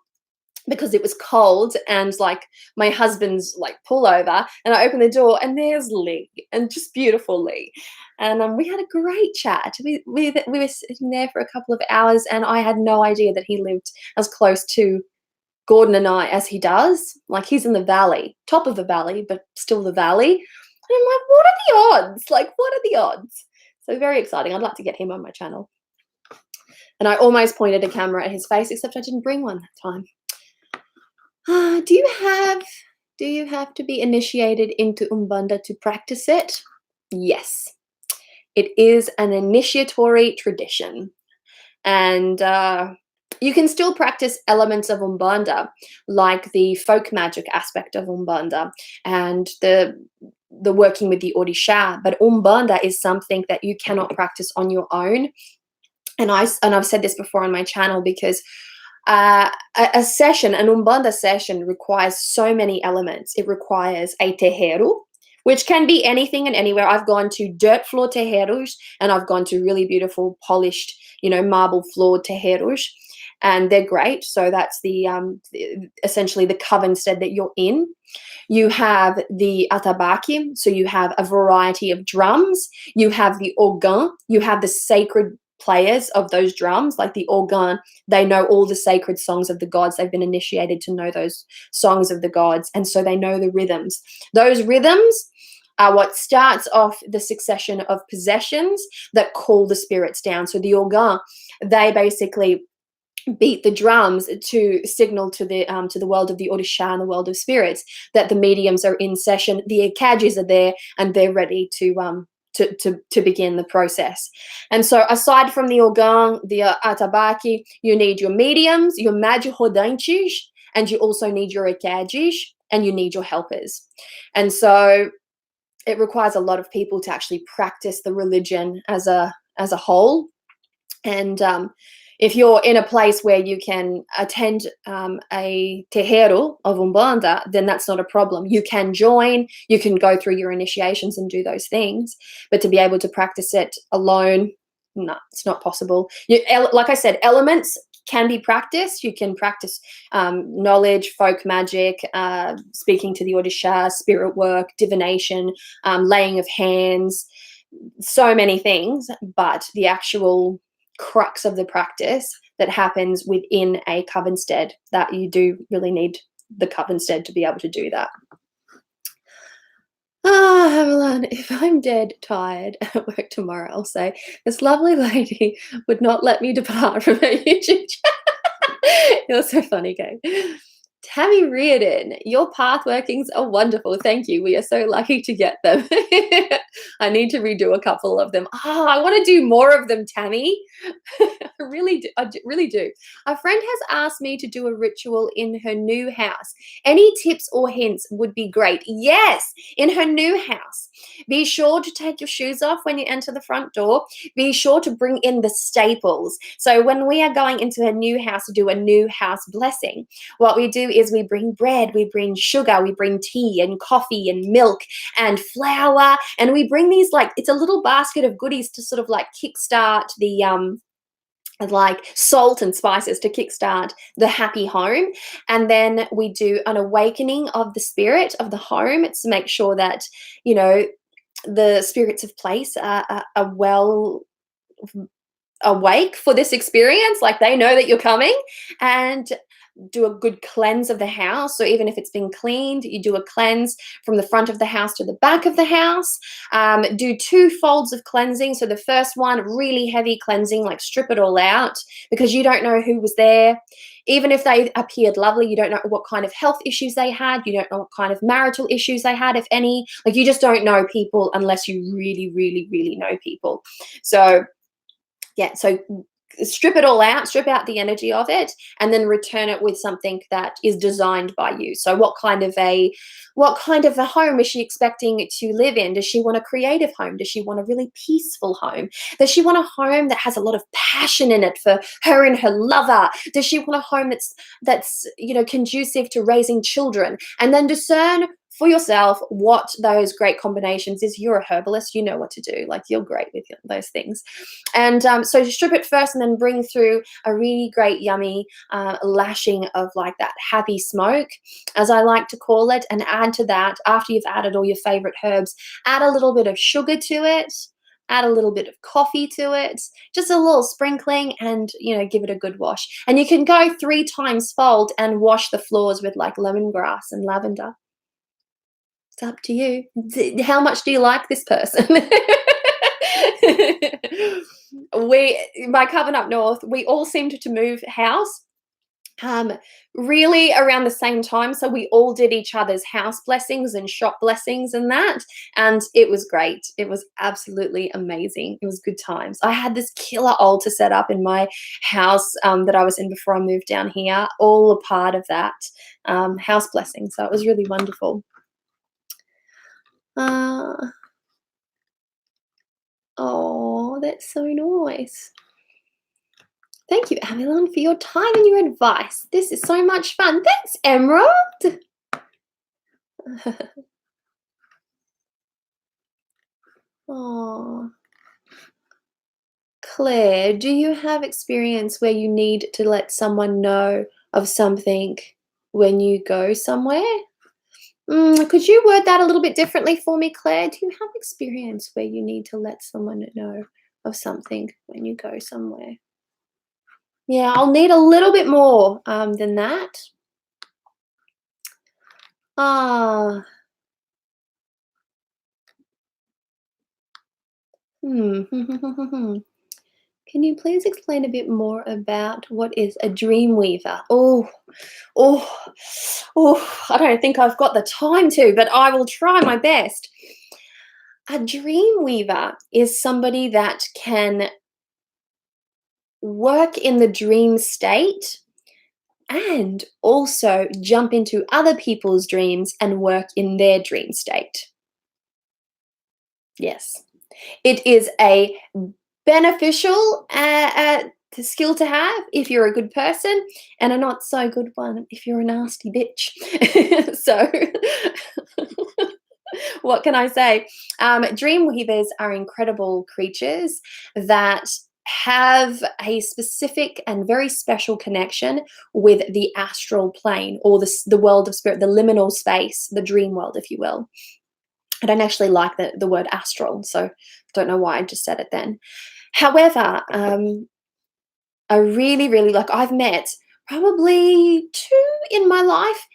[SPEAKER 1] because it was cold, and like my husband's like pullover, and I opened the door and there's Lee, and just beautiful Lee. And we had a great chat. We were sitting there for a couple of hours, and I had no idea that he lived as close to Gordon and I as he does. Like, he's in the valley, top of the valley, but still the valley. And I'm like, what are the odds? Like, what are the odds? So very exciting. I'd like to get him on my channel. And I almost pointed a camera at his face, except I didn't bring one that time. Do you have to be initiated into Umbanda to practice it? Yes. It is an initiatory tradition, and you can still practice elements of Umbanda, like the folk magic aspect of Umbanda and the working with the Orishas. But Umbanda is something that you cannot practice on your own. And I've said this before on my channel, because an Umbanda session requires so many elements. It requires a terreiro, which can be anything and anywhere. I've gone to dirt floor terreiros, and I've gone to really beautiful polished, marble floored terreiros, and they're great. So that's essentially the coven stead that you're in. You have the atabaque, so you have a variety of drums. You have the organ, you have the sacred players of those drums, like the organ. They know all the sacred songs of the gods. They've been initiated to know those songs of the gods, and so they know the rhythms. Those rhythms are what starts off the succession of possessions that call the spirits down. So the organ, they basically beat the drums to signal to the world of the Orisha and the world of spirits that the mediums are in session, the Akajis are there, and they're ready to begin the process. And so aside from the organ, the atabaki, you need your mediums, your magihodanchis, and you also need your Akajis, and you need your helpers. And so it requires a lot of people to actually practice the religion as a whole. And if you're in a place where you can attend a terreiro of Umbanda, then that's not a problem. You can join, you can go through your initiations and do those things, but to be able to practice it alone, no, it's not possible. Like I said, elements can be practiced. You can practice knowledge, folk magic, speaking to the Orishas, spirit work, divination, laying of hands, so many things, but the actual crux of the practice that happens within a coven stead, that you do really need the coven stead to be able to do that. Avalon, if I'm dead tired at work tomorrow, I'll say, this lovely lady would not let me depart from her YouTube channel. You're so funny, Kate. Tammy Reardon, your path workings are wonderful. Thank you. We are so lucky to get them. I need to redo a couple of them. I want to do more of them, Tammy. I really do. Really do. A friend has asked me to do a ritual in her new house. Any tips or hints would be great. Yes, in her new house. Be sure to take your shoes off when you enter the front door. Be sure to bring in the staples. So when we are going into a new house to do a new house blessing, what we do is we bring bread, we bring sugar, we bring tea and coffee and milk and flour, and we bring these, like, it's a little basket of goodies to sort of like kickstart the like salt and spices to kickstart the happy home. And then we do an awakening of the spirit of the home to make sure that, you know, the spirits of place are well awake for this experience, like they know that you're coming, and do a good cleanse of the house. So even if it's been cleaned, you do a cleanse from the front of the house to the back of the house. Do 2 folds of cleansing. So the first one, really heavy cleansing, like strip it all out, because you don't know who was there. Even if they appeared lovely, you don't know what kind of health issues they had. You don't know what kind of marital issues they had, if any. Like, you just don't know people unless you really, really, really know people. So yeah, so strip it all out, strip out the energy of it, and then return it with something that is designed by you. So what kind of a home is she expecting to live in? Does she want a creative home? Does she want a really peaceful home? Does she want a home that has a lot of passion in it for her and her lover? Does she want a home that's you know, conducive to raising children? And then discern for yourself what those great combinations is. You're a herbalist, you know what to do. Like, you're great with those things. And so strip it first and then bring through a really great yummy lashing of like that happy smoke, as I like to call it, and add to that, after you've added all your favorite herbs, add a little bit of sugar to it, add a little bit of coffee to it, just a little sprinkling, and, you know, give it a good wash. And you can go 3 times fold and wash the floors with like lemongrass and lavender. It's up to you. How much do you like this person? My Coven up north, we all seemed to move house really around the same time. So we all did each other's house blessings and shop blessings and that. And it was great. It was absolutely amazing. It was good times. I had this killer altar set up in my house that I was in before I moved down here, all a part of that house blessing. So it was really wonderful. Oh, that's so nice. Thank you, Avalon, for your time and your advice. This is so much fun. Thanks, Emerald. Oh, Claire, do you have experience where you need to let someone know of something when you go somewhere? Could you word that a little bit differently for me, Claire? Do you have experience where you need to let someone know of something when you go somewhere? Yeah, I'll need a little bit more than that. Can you please explain a bit more about what is a Dreamweaver? I don't think I've got the time to, but I will try my best. A Dreamweaver is somebody that can work in the dream state and also jump into other people's dreams and work in their dream state. Yes, it is a beneficial skill to have if you're a good person, and a not so good one if you're a nasty bitch. So what can I say? Dreamweavers are incredible creatures that have a specific and very special connection with the astral plane, or the world of spirit, the liminal space, the dream world, if you will. I don't actually like the word astral, so don't know why I just said it then. However, I really, really like, I've met probably 2 in my life,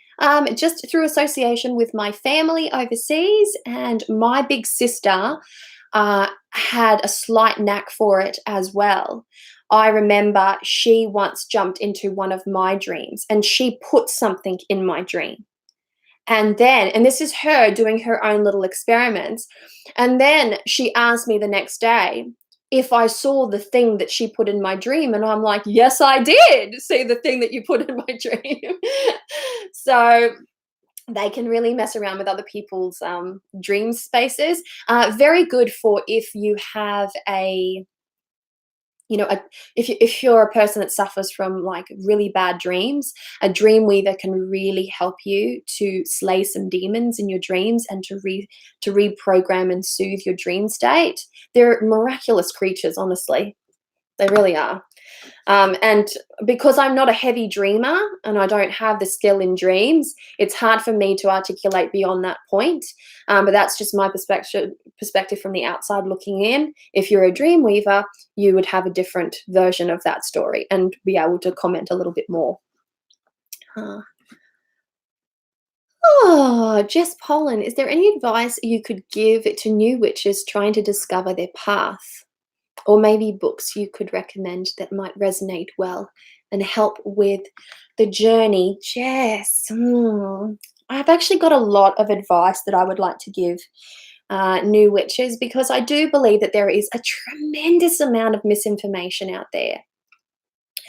[SPEAKER 1] just through association with my family overseas, and my big sister had a slight knack for it as well. I remember she once jumped into one of my dreams and she put something in my dream. And this is her doing her own little experiments. And then she asked me the next day if I saw the thing that she put in my dream. And I'm like, yes, I did see the thing that you put in my dream. So they can really mess around with other people's dream spaces. Very good for if you have if you're a person that suffers from like really bad dreams. A Dreamweaver can really help you to slay some demons in your dreams and to reprogram and soothe your dream state. They're miraculous creatures, honestly. They really are. And because I'm not a heavy dreamer and I don't have the skill in dreams, it's hard for me to articulate beyond that point. But that's just my perspective from the outside looking in. If you're a Dreamweaver, you would have a different version of that story and be able to comment a little bit more. Jess Pollen, is there any advice you could give to new witches trying to discover their path? Or maybe books you could recommend that might resonate well and help with the journey? Jess, I've actually got a lot of advice that I would like to give new witches, because I do believe that there is a tremendous amount of misinformation out there.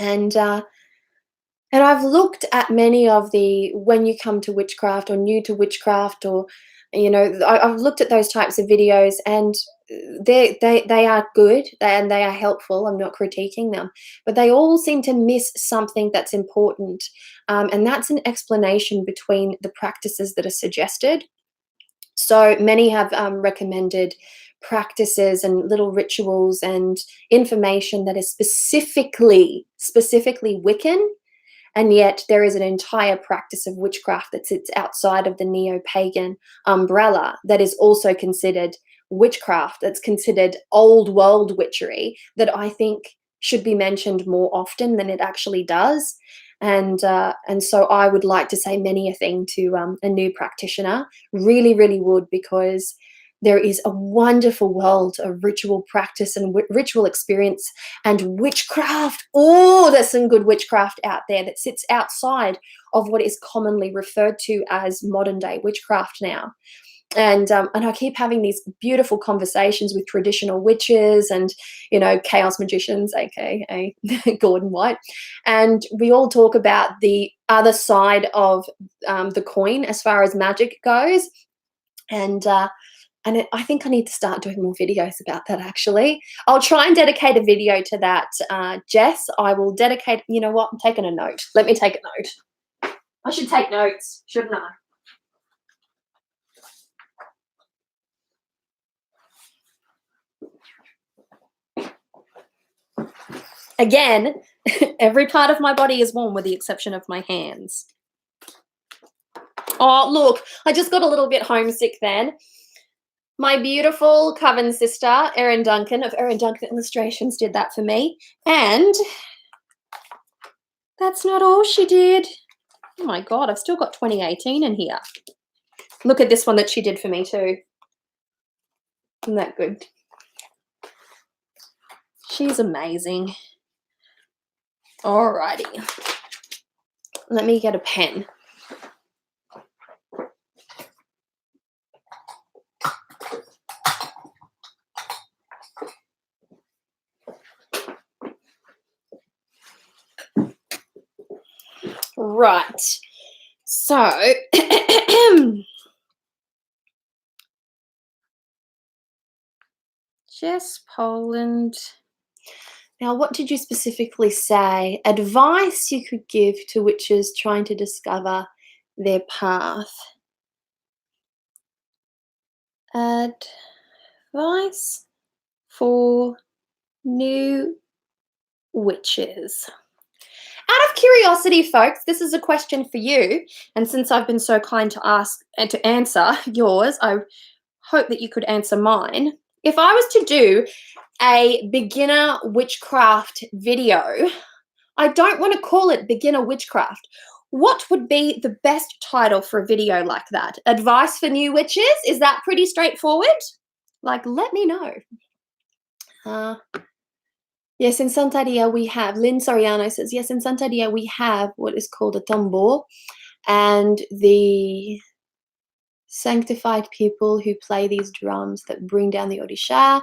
[SPEAKER 1] And I've looked at many of when you come to witchcraft or new to witchcraft, or I've looked at those types of videos, and they are good and they are helpful. I'm not critiquing them, but they all seem to miss something that's important, and that's an explanation between the practices that are suggested. So many have recommended practices and little rituals and information that is specifically Wiccan. And yet there is an entire practice of witchcraft that sits outside of the neo-pagan umbrella that is also considered witchcraft, that's considered old world witchery, that I think should be mentioned more often than it actually does. And so I would like to say many a thing to a new practitioner, really, really would, because there is a wonderful world of ritual practice and ritual experience and witchcraft. Oh, there's some good witchcraft out there that sits outside of what is commonly referred to as modern day witchcraft now. And I keep having these beautiful conversations with traditional witches and, chaos magicians, aka Gordon White. And we all talk about the other side of the coin as far as magic goes. And I think I need to start doing more videos about that, actually. I'll try and dedicate a video to that, Jess. I will dedicate, you know what? I'm taking a note. Let me take a note. I should take notes, shouldn't I? Again, every part of my body is warm with the exception of my hands. Oh, look, I just got a little bit homesick then. My beautiful Coven sister, Erin Duncan of Erin Duncan Illustrations, did that for me. And that's not all she did. Oh my God, I've still got 2018 in here. Look at this one that she did for me too. Isn't that good? She's amazing. Alrighty. Let me get a pen. Right. So, Jess Poland. Now, what did you specifically say? Advice you could give to witches trying to discover their path. Advice for new witches. Out of curiosity, folks, this is a question for you. And since I've been so kind to ask and to answer yours, I hope that you could answer mine. If I was to do a beginner witchcraft video, I don't want to call it beginner witchcraft. What would be the best title for a video like that? Advice for new witches? Is that pretty straightforward? Like, let me know. Yes, in Santaria we have, Lynn Soriano says, yes, in Santaria we have what is called a tambor, and the sanctified people who play these drums that bring down the Orisha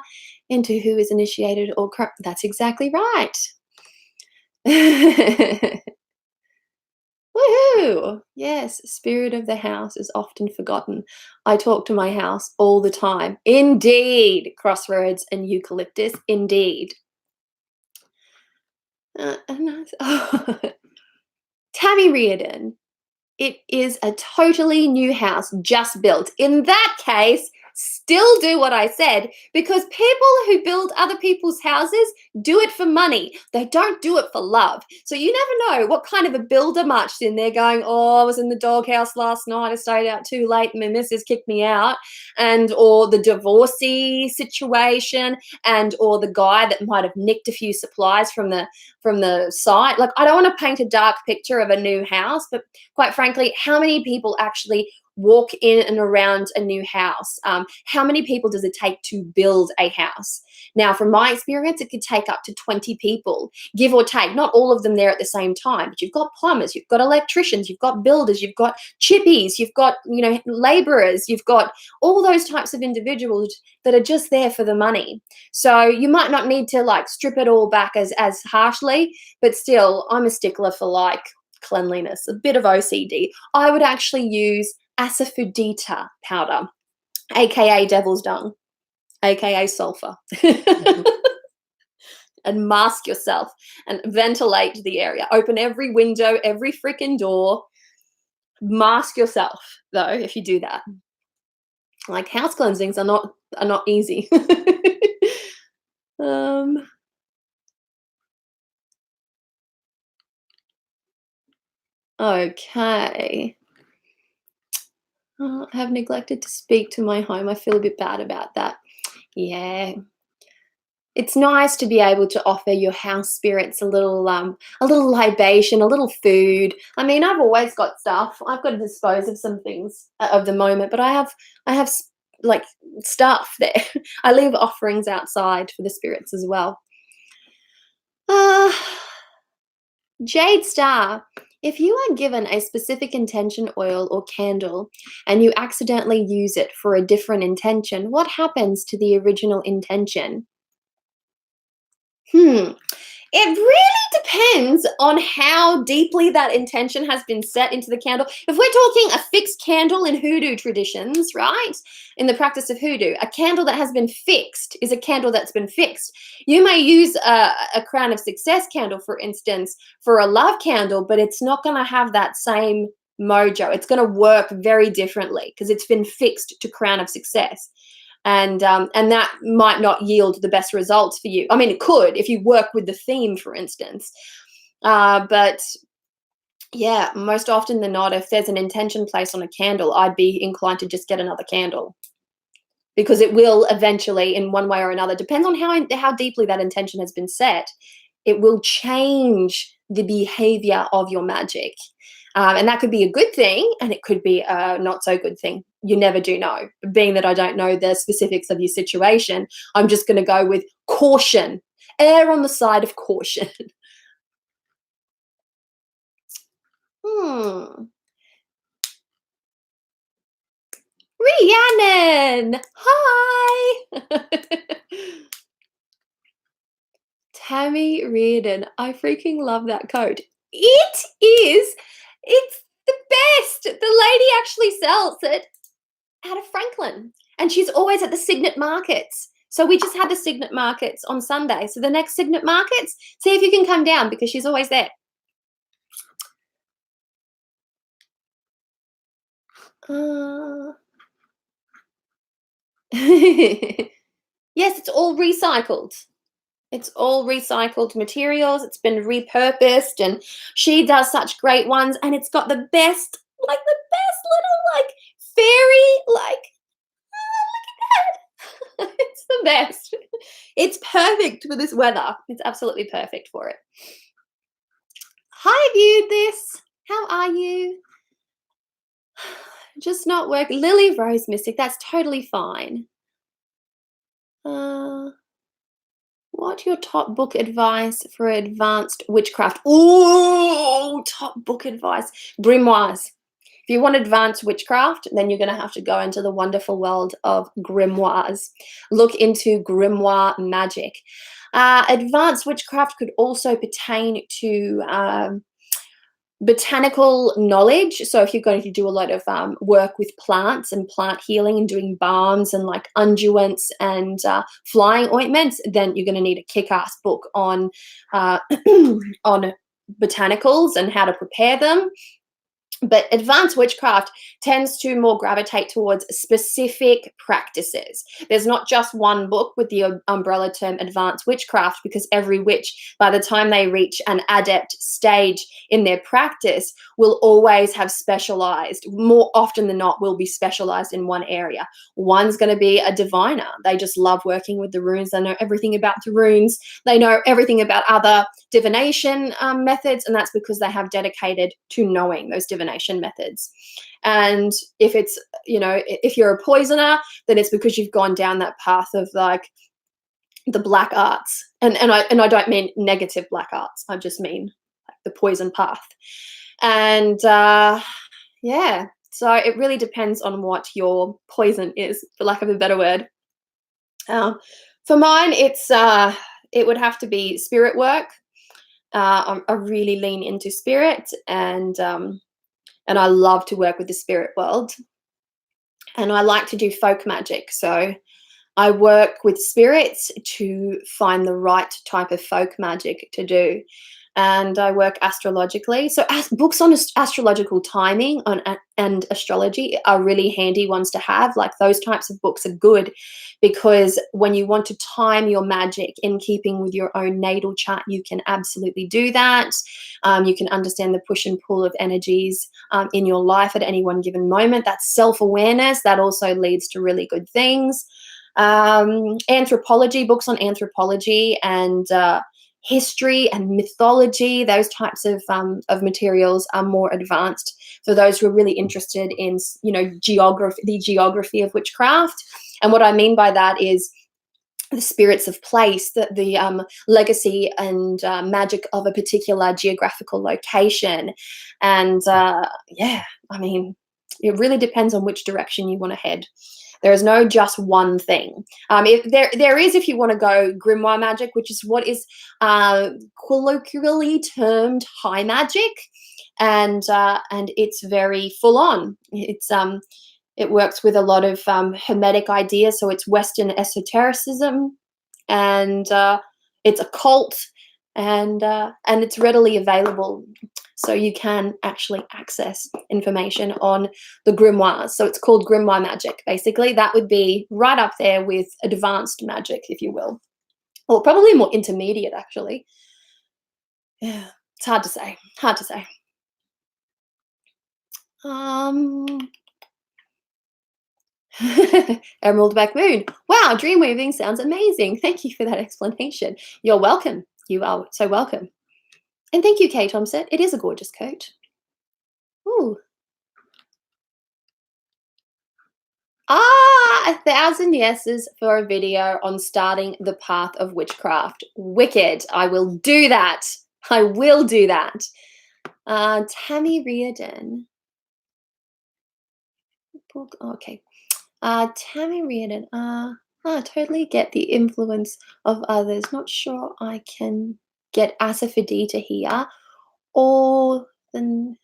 [SPEAKER 1] into who is initiated or that's exactly right. Woohoo! Yes, spirit of the house is often forgotten. I talk to my house all the time. Indeed, Crossroads and Eucalyptus, indeed. Tammy Reardon, it is a totally new house just built. In that case, still do what I said, because people who build other people's houses do it for money. They don't do it for love. So you never know what kind of a builder marched in there going, oh, I was in the doghouse last night, I stayed out too late and my missus kicked me out, and or the divorcee situation, and or the guy that might have nicked a few supplies from the site. Like, I don't want to paint a dark picture of a new house, but quite frankly, how many people actually walk in and around a new house? How many people does it take to build a house? Now, from my experience, it could take up to 20 people, give or take. Not all of them there at the same time, but you've got plumbers, you've got electricians, you've got builders, you've got chippies, you've got, laborers, you've got all those types of individuals that are just there for the money. So you might not need to like strip it all back as harshly, but still, I'm a stickler for like cleanliness, a bit of OCD. I would actually use asafoetida powder, aka devil's dung, aka sulfur, and mask yourself and ventilate the area. Open every window, every freaking door. Mask yourself though if you do that. Like, house cleansings are not easy. Okay. I have neglected to speak to my home. I feel a bit bad about that. Yeah. It's nice to be able to offer your house spirits a little libation, a little food. I mean, I've always got stuff. I've got to dispose of some things of the moment, but I have like stuff there. I leave offerings outside for the spirits as well. Jade Star, if you are given a specific intention oil or candle and you accidentally use it for a different intention, what happens to the original intention? It really depends on how deeply that intention has been set into the candle. If we're talking a fixed candle in hoodoo traditions, right? In the practice of hoodoo, a candle that has been fixed is a candle that's been fixed. You may use a crown of success candle, for instance, for a love candle, but it's not going to have that same mojo. It's going to work very differently because it's been fixed to crown of success. And that might not yield the best results for you. I mean, it could if you work with the theme, for instance. But yeah, most often than not, if there's an intention placed on a candle, I'd be inclined to just get another candle, because it will eventually, in one way or another, depends on how deeply that intention has been set, it will change the behavior of your magic. And that could be a good thing, and it could be a not so good thing. You never do know. Being that I don't know the specifics of your situation, I'm just going to go with caution. err on the side of caution. Rhiannon, hi. Tammy Reardon, I freaking love that coat. It's the best. The lady actually sells it out of Franklin, and she's always at the Signet markets. So we just had the Signet markets on Sunday. So the next Signet markets, see if you can come down because she's always there. Yes, it's all recycled. It's all recycled materials. It's been repurposed, and she does such great ones. And it's got the best little fairy look at that. It's the best. It's perfect for this weather. It's absolutely perfect for it. Hi, viewed this. How are you? Just not working. Lily Rose Mystic. That's totally fine. What your top book advice for advanced witchcraft? Oh, top book advice. Grimoires. If you want advanced witchcraft, then you're going to have to go into the wonderful world of grimoires. Look into grimoire magic. Advanced witchcraft could also pertain to botanical knowledge. So if you're going to do a lot of work with plants and plant healing and doing balms and like unguents and flying ointments, then you're going to need a kick-ass book on on botanicals and how to prepare them. But advanced witchcraft tends to more gravitate towards specific practices. There's not just one book with the umbrella term advanced witchcraft, because every witch, by the time they reach an adept stage in their practice, will always have specialized, more often than not, will be specialized in one area. One's going to be a diviner. They just love working with the runes. They know everything about the runes. They know everything about other divination methods, and that's because they have dedicated to knowing those divination methods. And if it's, if you're a poisoner, then it's because you've gone down that path of like the black arts, and I don't mean negative black arts. I just mean like the poison path. And yeah, so it really depends on what your poison is, for lack of a better word. For mine, it would have to be spirit work. I really lean into spirit, and I love to work with the spirit world. And I like to do folk magic. So I work with spirits to find the right type of folk magic to do. And I work astrologically. So books on astrological timing and astrology are really handy ones to have. Like those types of books are good because when you want to time your magic in keeping with your own natal chart, you can absolutely do that. You can understand the push and pull of energies in your life at any one given moment. That's self-awareness. That also leads to really good things. Anthropology, books on anthropology and history and mythology, those types of materials are more advanced for those who are really interested in, geography, the geography of witchcraft. And what I mean by that is the spirits of place, the legacy and magic of a particular geographical location. And yeah, I mean, it really depends on which direction you want to head. There is no just one thing. If there is, if you want to go grimoire magic, which is what is colloquially termed high magic, and it's very full on. It works with a lot of hermetic ideas, so it's Western esotericism, and it's occult, and it's readily available. So you can actually access information on the grimoires. So it's called grimoire magic. Basically, that would be right up there with advanced magic, if you will. Or probably more intermediate, actually. Yeah, it's hard to say. Hard to say. Emerald Back Moon. Wow, dreamweaving sounds amazing. Thank you for that explanation. You're welcome. You are so welcome. And thank you, Kate Thompson. It is a gorgeous coat. Ooh. 1,000 yeses for a video on starting the path of witchcraft. Wicked. I will do that. I will do that. Tammy Reardon. Okay. Tammy Reardon. I totally get the influence of others. Not sure I can get Asafoetida here, or then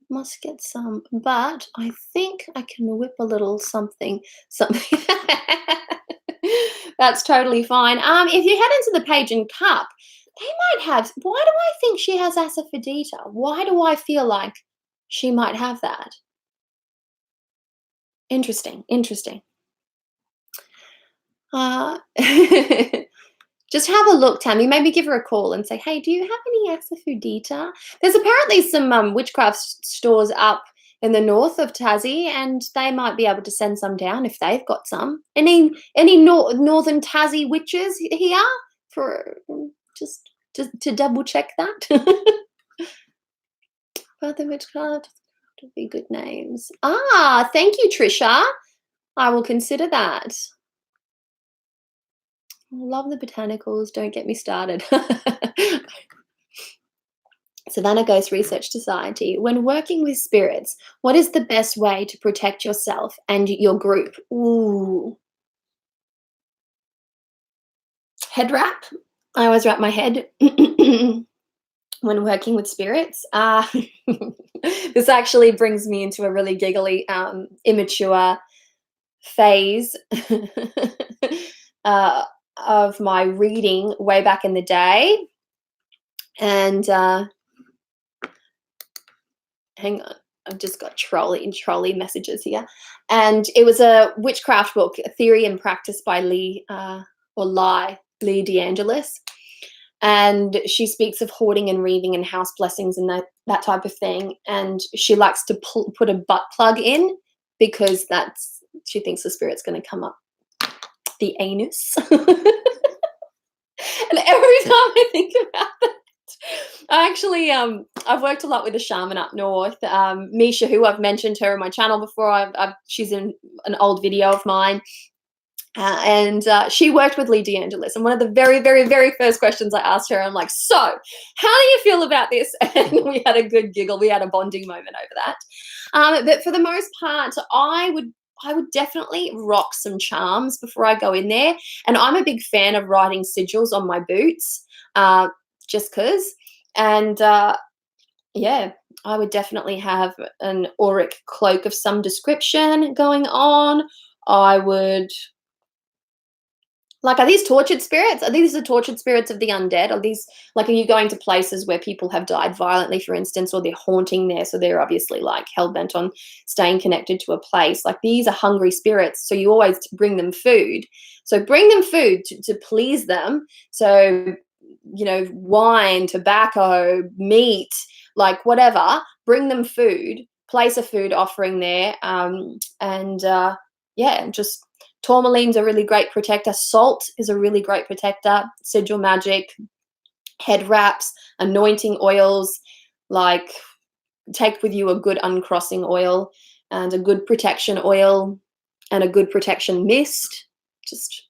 [SPEAKER 1] must get some, but I think I can whip a little something. That's totally fine. If you head into the Page and Cup, they might have. Why do I think she has Asafoetida? Why do I feel like she might have that? Interesting. Just have a look, Tammy. Maybe give her a call and say, hey, do you have any Asafoetida? There's apparently some witchcraft stores up in the north of Tassie, and they might be able to send some down if they've got some. Any northern Tassie witches here for just to double check that? Father Witchcraft would be good names. Thank you, Trisha. I will consider that. Love the botanicals. Don't get me started. Savannah Ghost Research Society. When working with spirits, what is the best way to protect yourself and your group? Ooh. Head wrap. I always wrap my head when working with spirits. This actually brings me into a really giggly, immature phase of my reading way back in the day. And hang on, I've just got trolley messages here. And it was a witchcraft book, a Theory and Practice by Lee DeAngelis. And she speaks of hoarding and reading and house blessings and that type of thing. And she likes to put a butt plug in because she thinks the spirit's going to come up the anus. And every time I think about that, I actually I've worked a lot with a shaman up north, Misha, who I've mentioned her on my channel before. She's in an old video of mine, and she worked with Lee DeAngelis. And one of the very, very, very first questions I asked her, I'm like, so how do you feel about this? And we had a good giggle. We had a bonding moment over that. But for the most part, I would definitely rock some charms before I go in there. And I'm a big fan of writing sigils on my boots, just because. And yeah, I would definitely have an auric cloak of some description going on. I would, like, are these tortured spirits? Are these the tortured spirits of the undead? Are these, like, are you going to places where people have died violently, for instance, or they're haunting there, so they're obviously like hell-bent on staying connected to a place? Like, these are hungry spirits, so you always bring them food. So bring them food to please them. So, you know, wine, tobacco, meat, like whatever, bring them food, place a food offering there, yeah, just tourmaline's a really great protector. Salt is a really great protector. Sigil magic, head wraps, anointing oils, like take with you a good uncrossing oil and a good protection oil and a good protection mist. Just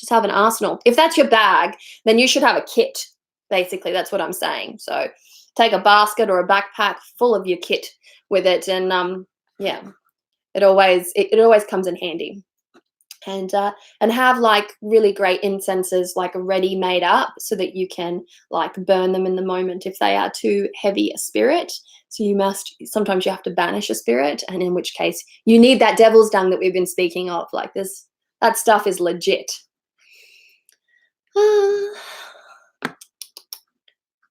[SPEAKER 1] have an arsenal. If that's your bag, then you should have a kit. Basically, that's what I'm saying. So take a basket or a backpack full of your kit with it, and yeah, it always comes in handy. And have like really great incenses like ready made up so that you can like burn them in the moment if they are too heavy a spirit. So sometimes you have to banish a spirit, and in which case you need that devil's dung that we've been speaking of. Like this, that stuff is legit.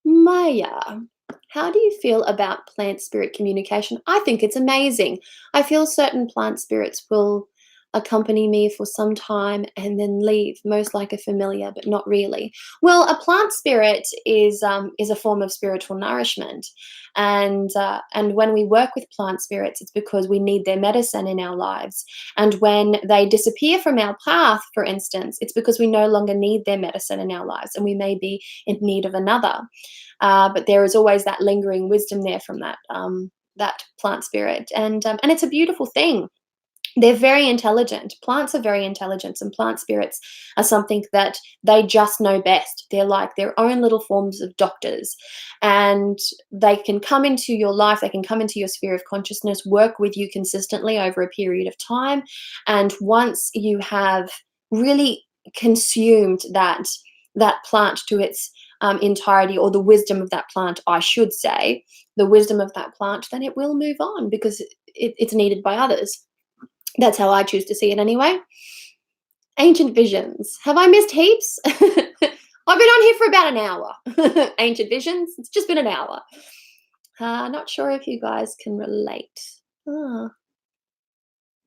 [SPEAKER 1] Maya, how do you feel about plant spirit communication? I think it's amazing. I feel certain plant spirits will accompany me for some time and then leave, most like a familiar, but not really. Well, a plant spirit is a form of spiritual nourishment, and when we work with plant spirits, it's because we need their medicine in our lives. And when they disappear from our path, for instance, it's because we no longer need their medicine in our lives, and we may be in need of another. But there is always that lingering wisdom there from that plant spirit, and it's a beautiful thing. They're very intelligent. Plants are very intelligent, and plant spirits are something that they just know best. They're like their own little forms of doctors, and they can come into your life, they can come into your sphere of consciousness, work with you consistently over a period of time, and once you have really consumed that plant to its entirety, or the wisdom of that plant, I should say, the wisdom of that plant, then it will move on because it's needed by others. That's how I choose to see it anyway. Ancient visions. Have I missed heaps? I've been on here for about an hour. Ancient visions. It's just been an hour. Not sure if you guys can relate. Oh.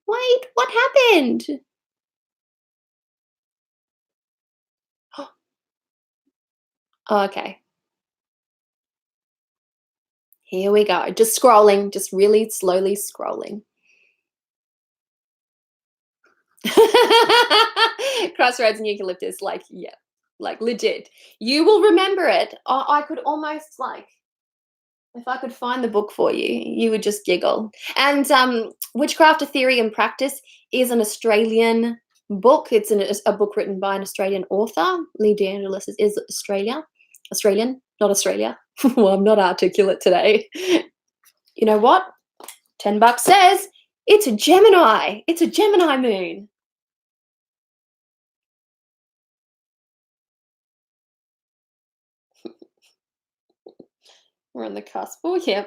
[SPEAKER 1] Wait, what happened? Oh, okay. Here we go. Just scrolling, just really slowly scrolling. Crossroads and eucalyptus, like, yeah, like legit. You will remember it. I could almost, like, if I could find the book for you, you would just giggle. And Witchcraft, a Theory and Practice is an Australian book. It's a book written by an Australian author. Lee DeAngelis is Australian, not Australia. Well, I'm not articulate today. You know what? $10 says it's a Gemini. It's a Gemini moon. We're on the cusp. Oh, yeah,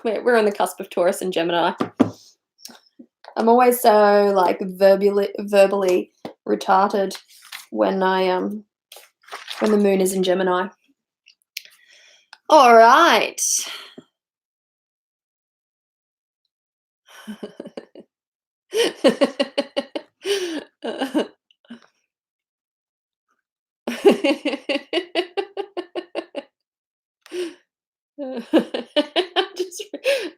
[SPEAKER 1] we're on the cusp of Taurus and Gemini. I'm always so, like, verbally retarded when when the moon is in Gemini. All right.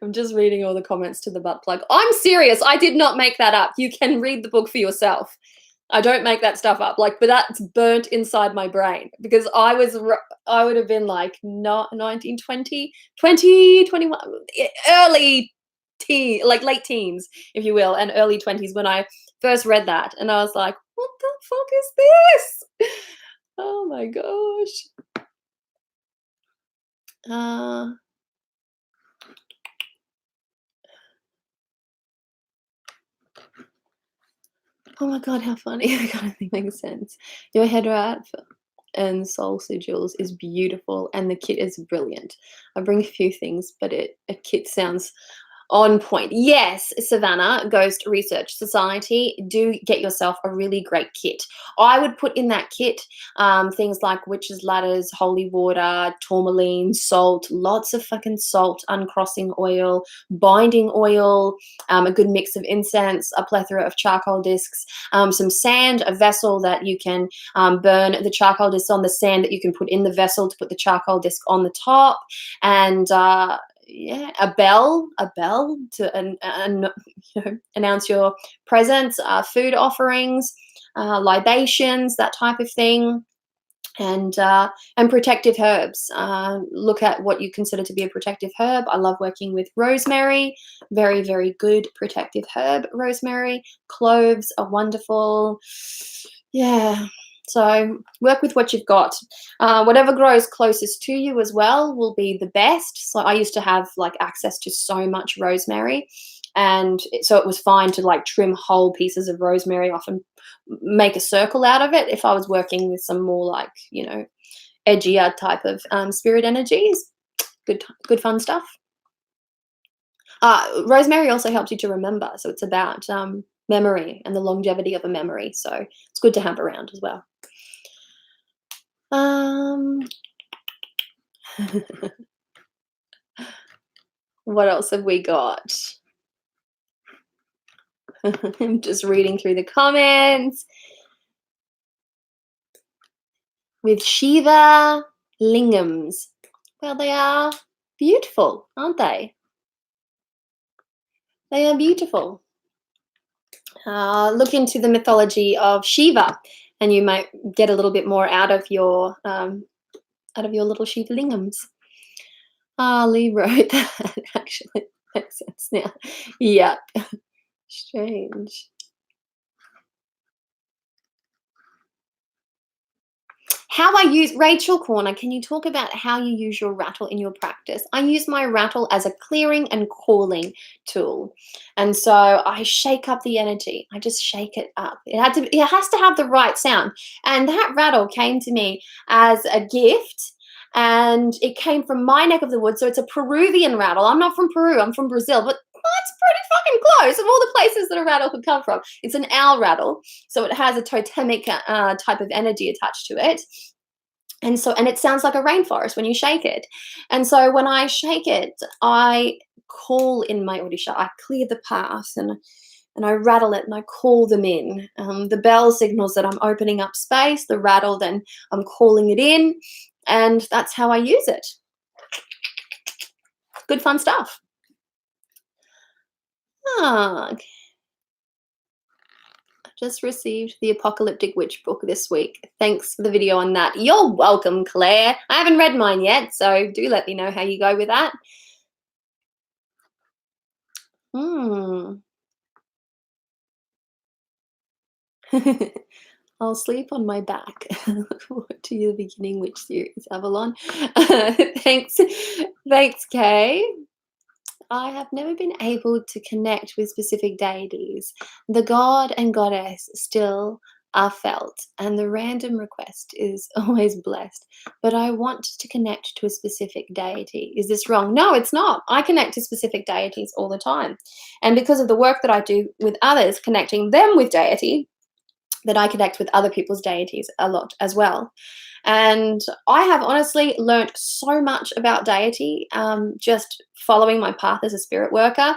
[SPEAKER 1] I'm just reading all the comments to the butt plug. I'm serious. I did not make that up. You can read the book for yourself. I don't make that stuff up. Like, but that's burnt inside my brain because I would have been like not 19, 20, 21, early teen, like late teens, if you will, and early 20s when I first read that. And I was like, what the fuck is this? Oh my gosh. Oh my god, how funny. I gotta think makes sense. Your head wrap and soul sigils is beautiful and the kit is brilliant. I bring a few things, but a kit sounds on point. Yes, Savannah, Ghost Research Society, do get yourself a really great kit. I would put in that kit things like witches' ladders, holy water, tourmaline, salt, lots of fucking salt, uncrossing oil, binding oil, a good mix of incense, a plethora of charcoal discs, some sand, a vessel that you can burn the charcoal discs on, the sand that you can put in the vessel to put the charcoal disc on the top, and yeah, a bell to announce your presence, food offerings, libations, that type of thing, and protective herbs. Look at what you consider to be a protective herb. I love working with rosemary, very, very good protective herb. Rosemary, cloves are wonderful. Yeah. So work with what you've got. Whatever grows closest to you as well will be the best. So I used to have like access to so much rosemary, and so it was fine to like trim whole pieces of rosemary off and make a circle out of it if I was working with some more like, edgier type of spirit energies. Good fun stuff. Rosemary also helps you to remember. So it's about memory and the longevity of a memory. So it's good to have around as well. What else have we got? I'm just reading through the comments. With Shiva lingams. Well, they are beautiful, aren't they? They are beautiful. Look into the mythology of Shiva, and you might get a little bit more out of your little Shiva lingams. Lee wrote that. Actually makes sense now. Yeah. Strange. How I use, Rachel Corner, can you talk about how you use your rattle in your practice? I use my rattle as a clearing and calling tool. And so I shake up the energy. I just shake it up. It has to have the right sound. And that rattle came to me as a gift. And it came from my neck of the woods. So it's a Peruvian rattle. I'm not from Peru, I'm from Brazil, but that's pretty fucking close of all the places that a rattle could come from. It's an owl rattle. So it has a totemic type of energy attached to it. And it sounds like a rainforest when you shake it. And so when I shake it, I call in my Orisha. I clear the path and I rattle it and I call them in. The bell signals that I'm opening up space. The rattle, then I'm calling it in. And that's how I use it. Good fun stuff. Just received the Apocalyptic Witch book this week. Thanks for the video on that. You're welcome, Claire. I haven't read mine yet, so do let me know how you go with that. I'll sleep on my back. To your beginning witch series, Avalon. Thanks, Kay. I have never been able to connect with specific deities. The god and goddess still are felt, and the random request is always blessed. But I want to connect to a specific deity. Is this wrong? No, it's not. I connect to specific deities all the time. And because of the work that I do with others, connecting them with deity, that I connect with other people's deities a lot as well. And I have honestly learned so much about deity just following my path as a spirit worker.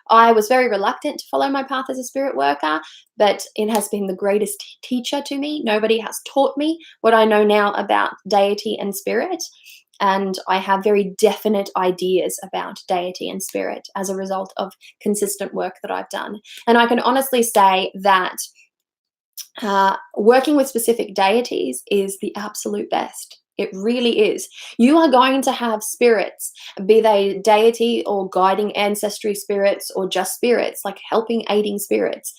[SPEAKER 1] I was very reluctant to follow my path as a spirit worker, but it has been the greatest teacher to me. Nobody has taught me what I know now about deity and spirit. And I have very definite ideas about deity and spirit as a result of consistent work that I've done. And I can honestly say that working with specific deities is the absolute best. It really is. You are going to have spirits, be they deity or guiding ancestry spirits or just spirits, like helping, aiding spirits,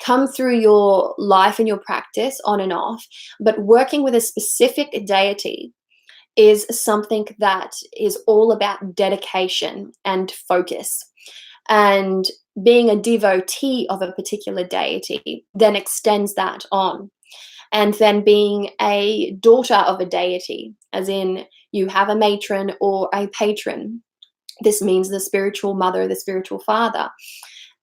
[SPEAKER 1] come through your life and your practice on and off. But working with a specific deity is something that is all about dedication and focus. And being a devotee of a particular deity then extends that on. And then being a daughter of a deity, as in you have a matron or a patron. This means the spiritual mother, the spiritual father.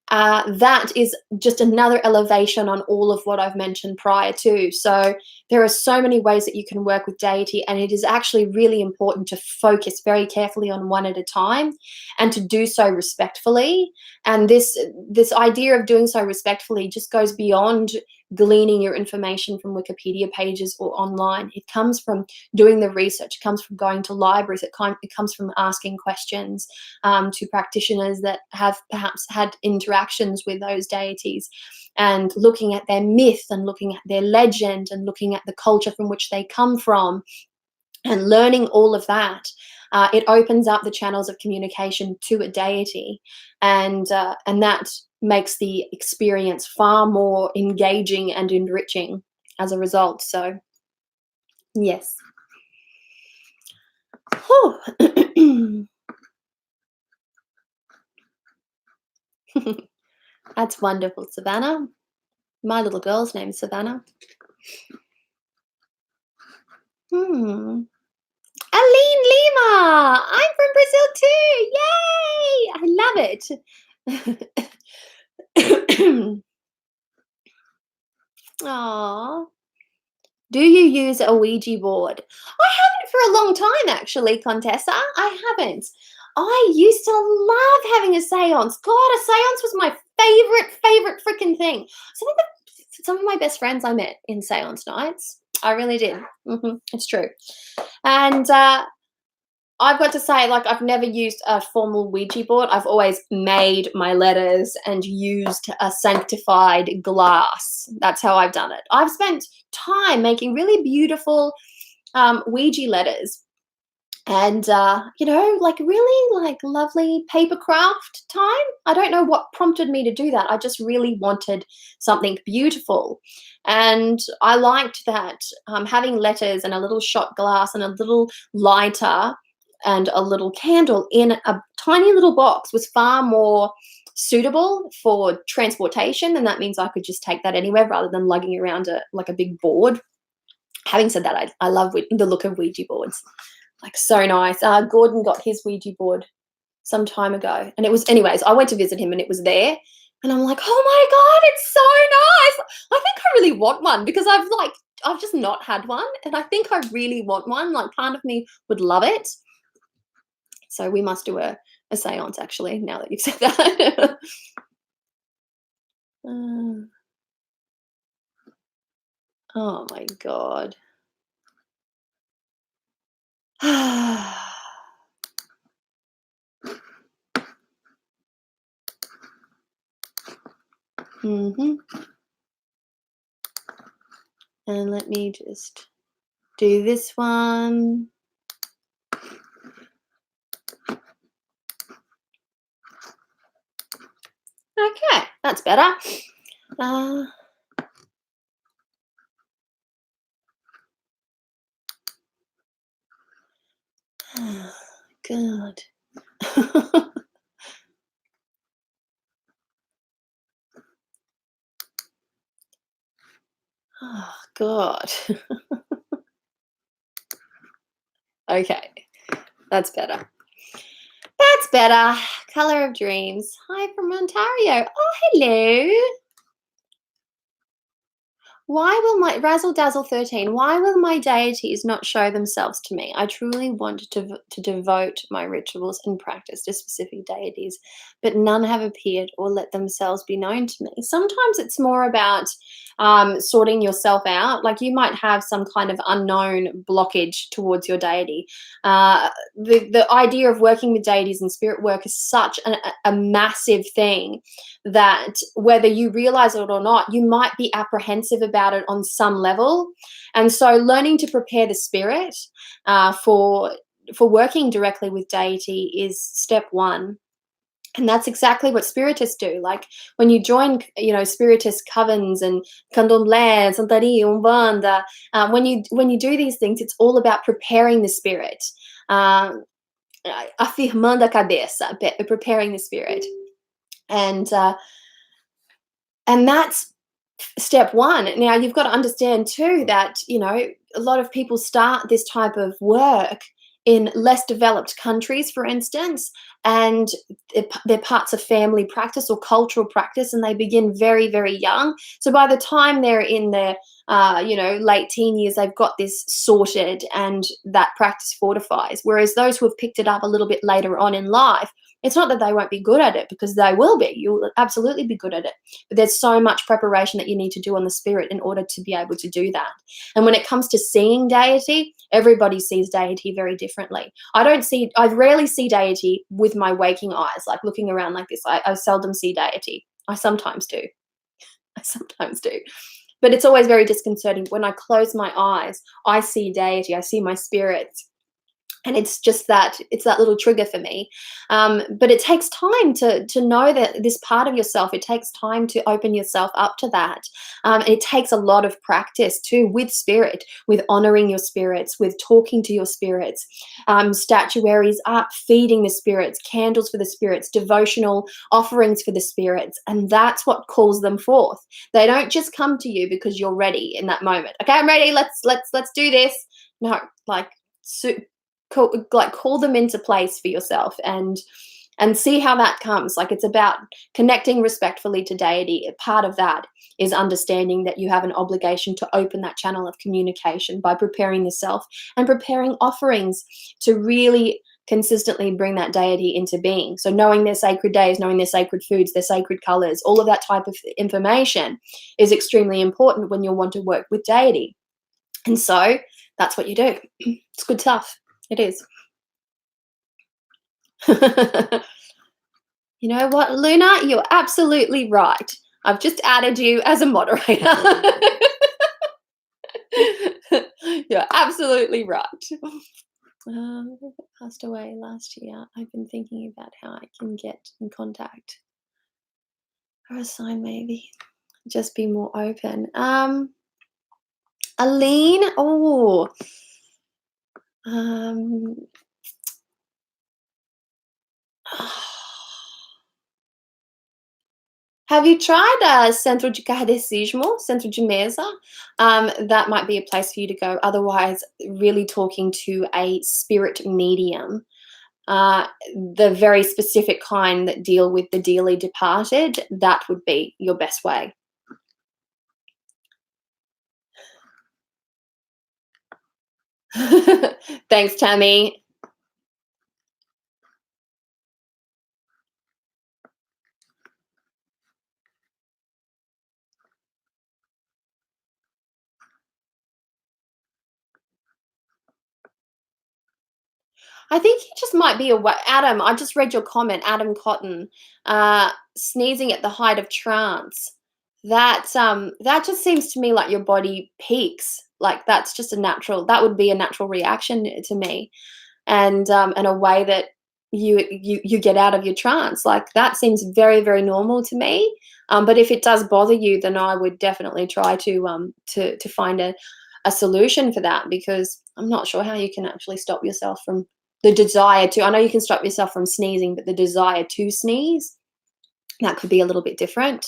[SPEAKER 1] That is just another elevation on all of what I've mentioned prior to. So there are so many ways that you can work with deity, and it is actually really important to focus very carefully on one at a time and to do so respectfully. And this idea of doing so respectfully just goes beyond gleaning your information from Wikipedia pages or online. It comes from doing the research. It comes from going to libraries. It comes from asking questions to practitioners that have perhaps had interactions with those deities, and looking at their myth and looking at their legend and looking at the culture from which they come from, and learning all of that. It opens up the channels of communication to a deity, and that makes the experience far more engaging and enriching as a result. So, yes. That's wonderful, Savannah. My little girl's name is Savannah. Aline Lima, I'm from Brazil too. Yay! I love it. Aww. Do you use a Ouija board? I haven't for a long time, actually, Contessa. I haven't. I used to love having a seance. God, a seance was my favorite freaking thing. Some of my best friends I met in seance nights. I really did. It's true. And I've got to say, like, I've never used a formal Ouija board. I've always made my letters and used a sanctified glass. That's how I've done it. I've spent time making really beautiful Ouija letters And like really like lovely paper craft time. I don't know what prompted me to do that. I just really wanted something beautiful, and I liked that having letters and a little shot glass and a little lighter and a little candle in a tiny little box was far more suitable for transportation, and that means I could just take that anywhere rather than lugging around a big board. Having said that, I love the look of Ouija boards. Like, so nice. Gordon got his Ouija board some time ago, and it was, anyways, I went to visit him and it was there, and I'm like, oh my God, it's so nice. I think I really want one because I've just not had one, and I think I really want one. Like, part of me would love it. So we must do a seance, actually, now that you've said that. Oh my God. And let me just do this one. Okay, that's better. Good. Oh, God. Okay, that's better. That's better. Color of Dreams. Hi from Ontario. Oh, hello. Why will my Razzle Dazzle 13? Why will my deities not show themselves to me? I truly want to devote my rituals and practice to specific deities, but none have appeared or let themselves be known to me. Sometimes it's more about sorting yourself out. Like, you might have some kind of unknown blockage towards your deity. The idea of working with deities and spirit work is such a massive thing that whether you realize it or not, you might be apprehensive about it on some level. And so learning to prepare the spirit for working directly with deity is step one. And that's exactly what spiritists do. Like, when you join, spiritist covens and candomblé, santeria, umbanda, when you do these things, it's all about preparing the spirit, afirmando a cabeça, preparing the spirit. And that's step one. Now, you've got to understand too that, a lot of people start this type of work in less developed countries, for instance, and they're parts of family practice or cultural practice, and they begin very, very young. So by the time they're in their late teen years, they've got this sorted, and that practice fortifies. Whereas those who have picked it up a little bit later on in life, it's not that they won't be good at it, because they will be. You'll absolutely be good at it. But there's so much preparation that you need to do on the spirit in order to be able to do that. And when it comes to seeing deity, everybody sees deity very differently. I rarely see deity with my waking eyes, like looking around like this. I seldom see deity. I sometimes do. But it's always very disconcerting. When I close my eyes, I see deity, I see my spirits. And it's that little trigger for me. But it takes time to know that this part of yourself, it takes time to open yourself up to that. It takes a lot of practice too, with spirit, with honoring your spirits, with talking to your spirits, statuaries up, feeding the spirits, candles for the spirits, devotional offerings for the spirits. And that's what calls them forth. They don't just come to you because you're ready in that moment. Okay, I'm ready. Let's do this. No, call them into place for yourself and see how that comes. Like, it's about connecting respectfully to deity. A part of that is understanding that you have an obligation to open that channel of communication by preparing yourself and preparing offerings to really consistently bring that deity into being. So knowing their sacred days, knowing their sacred foods, their sacred colors, all of that type of information is extremely important when you want to work with deity. And so that's what you do. It's good stuff. It is. You know what, Luna? You're absolutely right. I've just added you as a moderator. You're absolutely right. Passed away last year. I've been thinking about how I can get in contact. Or a sign, maybe. Just be more open. Aline. Oh. Have you tried Centro de Kardecismo, Centro de Mesa? That might be a place for you to go. Otherwise, really talking to a spirit medium, the very specific kind that deal with the dearly departed, that would be your best way. Thanks, Tammy. I think he just might be away. Adam, I just read your comment, Adam Cotton, sneezing at the height of trance. That just seems to me like your body peaks. Like that's just a natural. That would be a natural reaction to me, and a way that you get out of your trance. Like that seems very, very normal to me. But if it does bother you, then I would definitely try to find a solution for that, because I'm not sure how you can actually stop yourself from the desire to. I know you can stop yourself from sneezing, but the desire to sneeze, that could be a little bit different.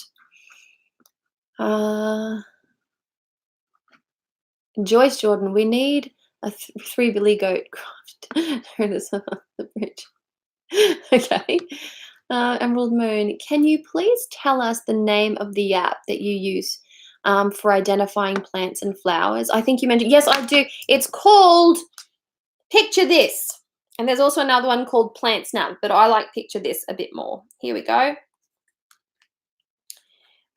[SPEAKER 1] Joyce Jordan, we need a 3 billy goat craft. There it is on the bridge. Okay. Emerald Moon, can you please tell us the name of the app that you use for identifying plants and flowers? I think you mentioned, yes, I do. It's called Picture This. And there's also another one called Plant Snap, but I like Picture This a bit more. Here we go.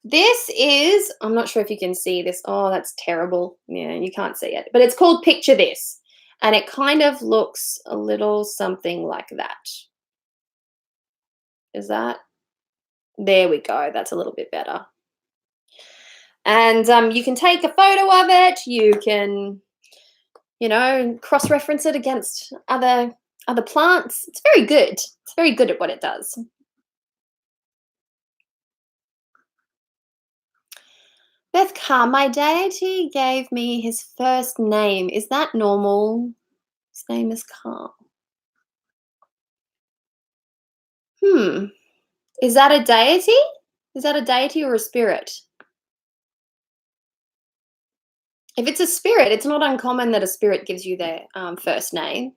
[SPEAKER 1] This is, I'm not sure if you can see this. Oh, that's terrible. Yeah, you can't see it. But it's called Picture This. And it kind of looks a little something like that. Is that? There we go. That's a little bit better. And you can take a photo of it. You can, cross-reference it against other plants. It's very good. It's very good at what it does. Beth Carr, my deity gave me his first name. Is that normal? His name is Carr. Is that a deity? Is that a deity or a spirit? If it's a spirit, it's not uncommon that a spirit gives you their first name.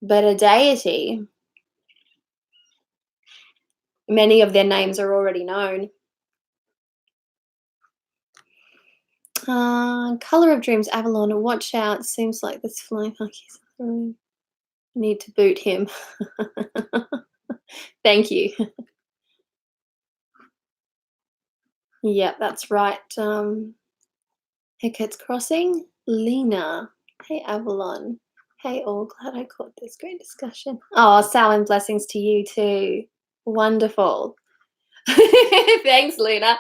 [SPEAKER 1] But a deity, many of their names are already known. Color of Dreams, Avalon, watch out. Seems like this flying monkey's need to boot him. Thank you. Yeah, that's right. Hecate's Crossing, Lena. Hey, Avalon. Hey, all. Glad I caught this. Great discussion. Oh, Samhain, blessings to you too. Wonderful. Thanks, Lena.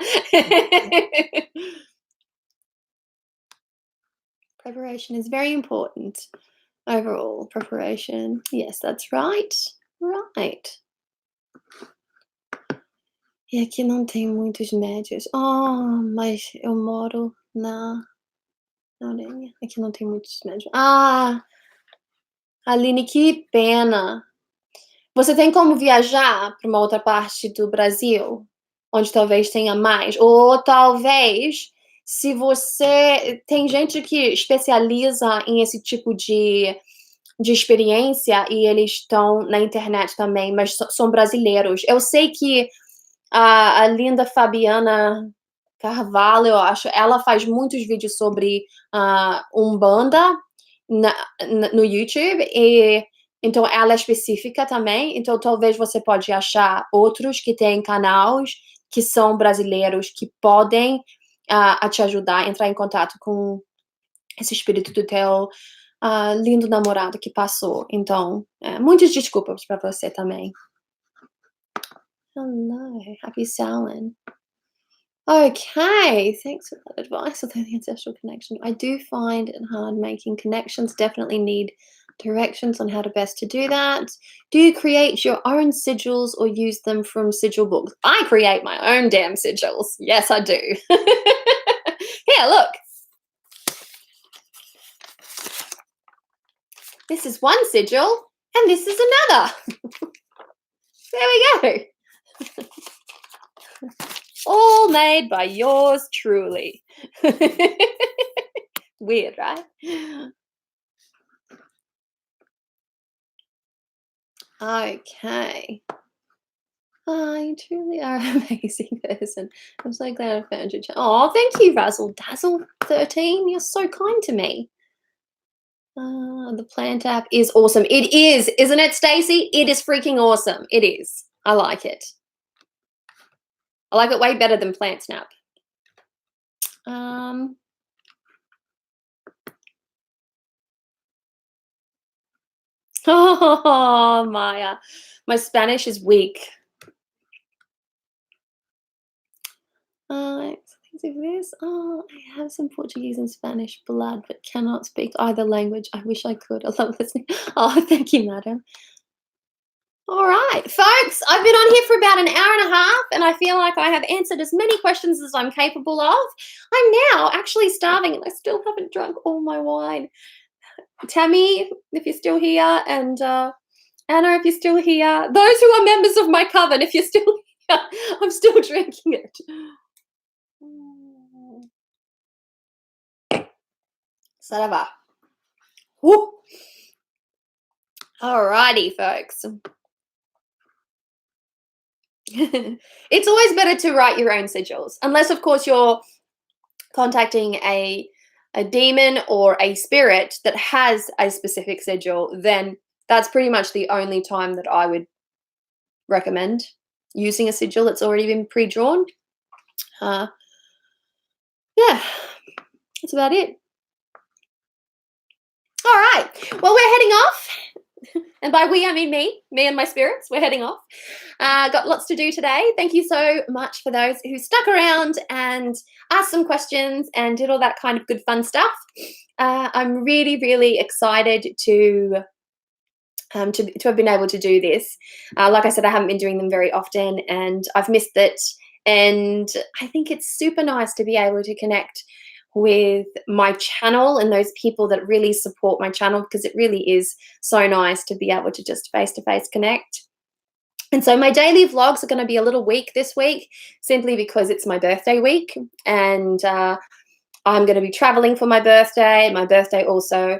[SPEAKER 1] Preparation is very important. Overall preparation. Yes, that's right. Right. E aqui não tem muitos médios. Oh, mas eu moro na Aranha. Aqui não tem muitos médios. Aline, que pena. Você tem como viajar para uma outra parte do Brasil, onde talvez tenha mais? Ou talvez, se você... Tem gente que especializa em esse tipo de experiência e eles estão na internet também, mas são brasileiros. Eu sei que a linda Fabiana Carvalho, eu acho, ela faz muitos vídeos sobre Umbanda no YouTube, e então ela é específica também, então talvez você pode achar outros que têm canais que são brasileiros, que podem te ajudar a entrar em contato com esse espírito do teu lindo namorado que passou. Então, muitas desculpas para você também. Hello, happy Samhain. Okay, thanks for that advice. Although the ancestral connection, I do find it hard making connections. Definitely need directions on how to best to do that. Do you create your own sigils or use them from sigil books? I create my own damn sigils. Yes, I do. Here, look. This is one sigil, and this is another. There we go. All made by yours truly. Weird, right? Okay. Oh, you truly are an amazing person. I'm so glad I found your channel. Oh, thank you, Razzle Dazzle 13. You're so kind to me. The plant app is awesome. It is, isn't it, Stacey? It is freaking awesome. It is. I like it. I like it way better than Plant Snap. Oh, Maya. My Spanish is weak. This. Oh, I have some Portuguese and Spanish blood, but cannot speak either language. I wish I could. I love listening. Oh, thank you, madam. All right, folks, I've been on here for about an hour and a half, and I feel like I have answered as many questions as I'm capable of. I'm now actually starving, and I still haven't drunk all my wine. Tammy, if you're still here, and Anna, if you're still here, those who are members of my coven, if you're still here, I'm still drinking it. Saravá. Alrighty, folks. It's always better to write your own sigils, unless, of course, you're contacting a demon or a spirit that has a specific sigil. Then that's pretty much the only time that I would recommend using a sigil that's already been pre-drawn. Yeah, that's about it. All right, well, we're heading off. And by we, I mean me and my spirits. We're heading off. Got lots to do today. Thank you so much for those who stuck around and asked some questions and did all that kind of good fun stuff. I'm really, really excited to have been able to do this. Like I said, I haven't been doing them very often, and I've missed it. And I think it's super nice to be able to connect with my channel and those people that really support my channel, because it really is so nice to be able to just face-to-face connect. And so my daily vlogs are going to be a little weak this week, simply because it's my birthday week, and I'm going to be traveling for my birthday. My birthday also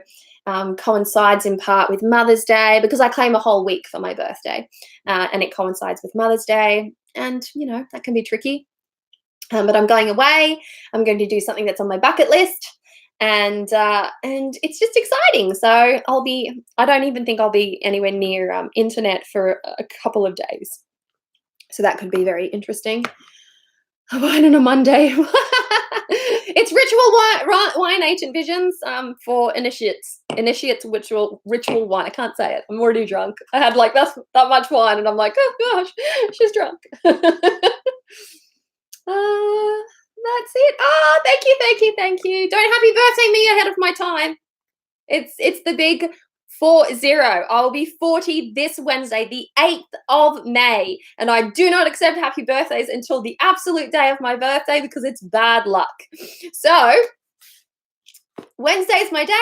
[SPEAKER 1] coincides in part with Mother's Day, because I claim a whole week for my birthday, and it coincides with Mother's Day, and you know, that can be tricky. But I'm going away. I'm going to do something that's on my bucket list, and it's just exciting. So I don't even think I'll be anywhere near internet for a couple of days. So that could be very interesting. Wine on a Monday. It's ritual wine, ancient visions for initiates. Initiates ritual wine. I can't say it. I'm already drunk. I had like that much wine, and I'm like, oh gosh, she's drunk. That's it. Oh, thank you. Don't happy birthday me ahead of my time. It's the big 40. I'll be 40 this Wednesday, the 8th of May, and I do not accept happy birthdays until the absolute day of my birthday, because it's bad luck. So Wednesday's my day.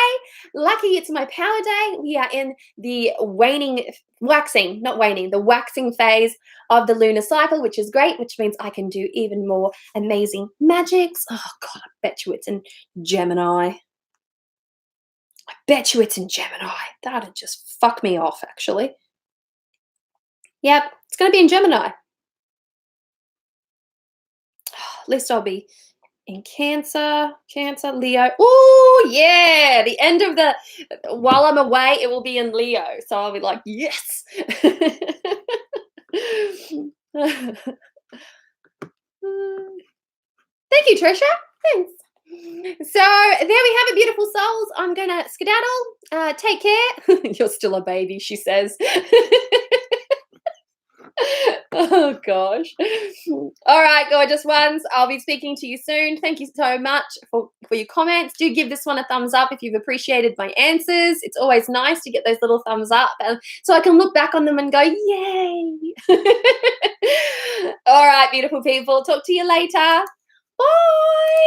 [SPEAKER 1] Lucky it's my power day. We are in the waxing phase of the lunar cycle, which is great, which means I can do even more amazing magics. Oh God, I bet you it's in Gemini. That'd just fuck me off, actually. Yep, it's going to be in Gemini. At least I'll be in Cancer, Leo. Oh yeah, the end of while I'm away, it will be in Leo. So I'll be like, yes. Thank you, Trisha. Thanks. So there we have it, beautiful souls. I'm gonna skedaddle. Take care. You're still a baby, she says. Oh gosh. All right, gorgeous ones. I'll be speaking to you soon. Thank you so much for your comments. Do give this one a thumbs up if you've appreciated my answers. It's always nice to get those little thumbs up so I can look back on them and go, yay. All right, beautiful people. Talk to you later. Bye.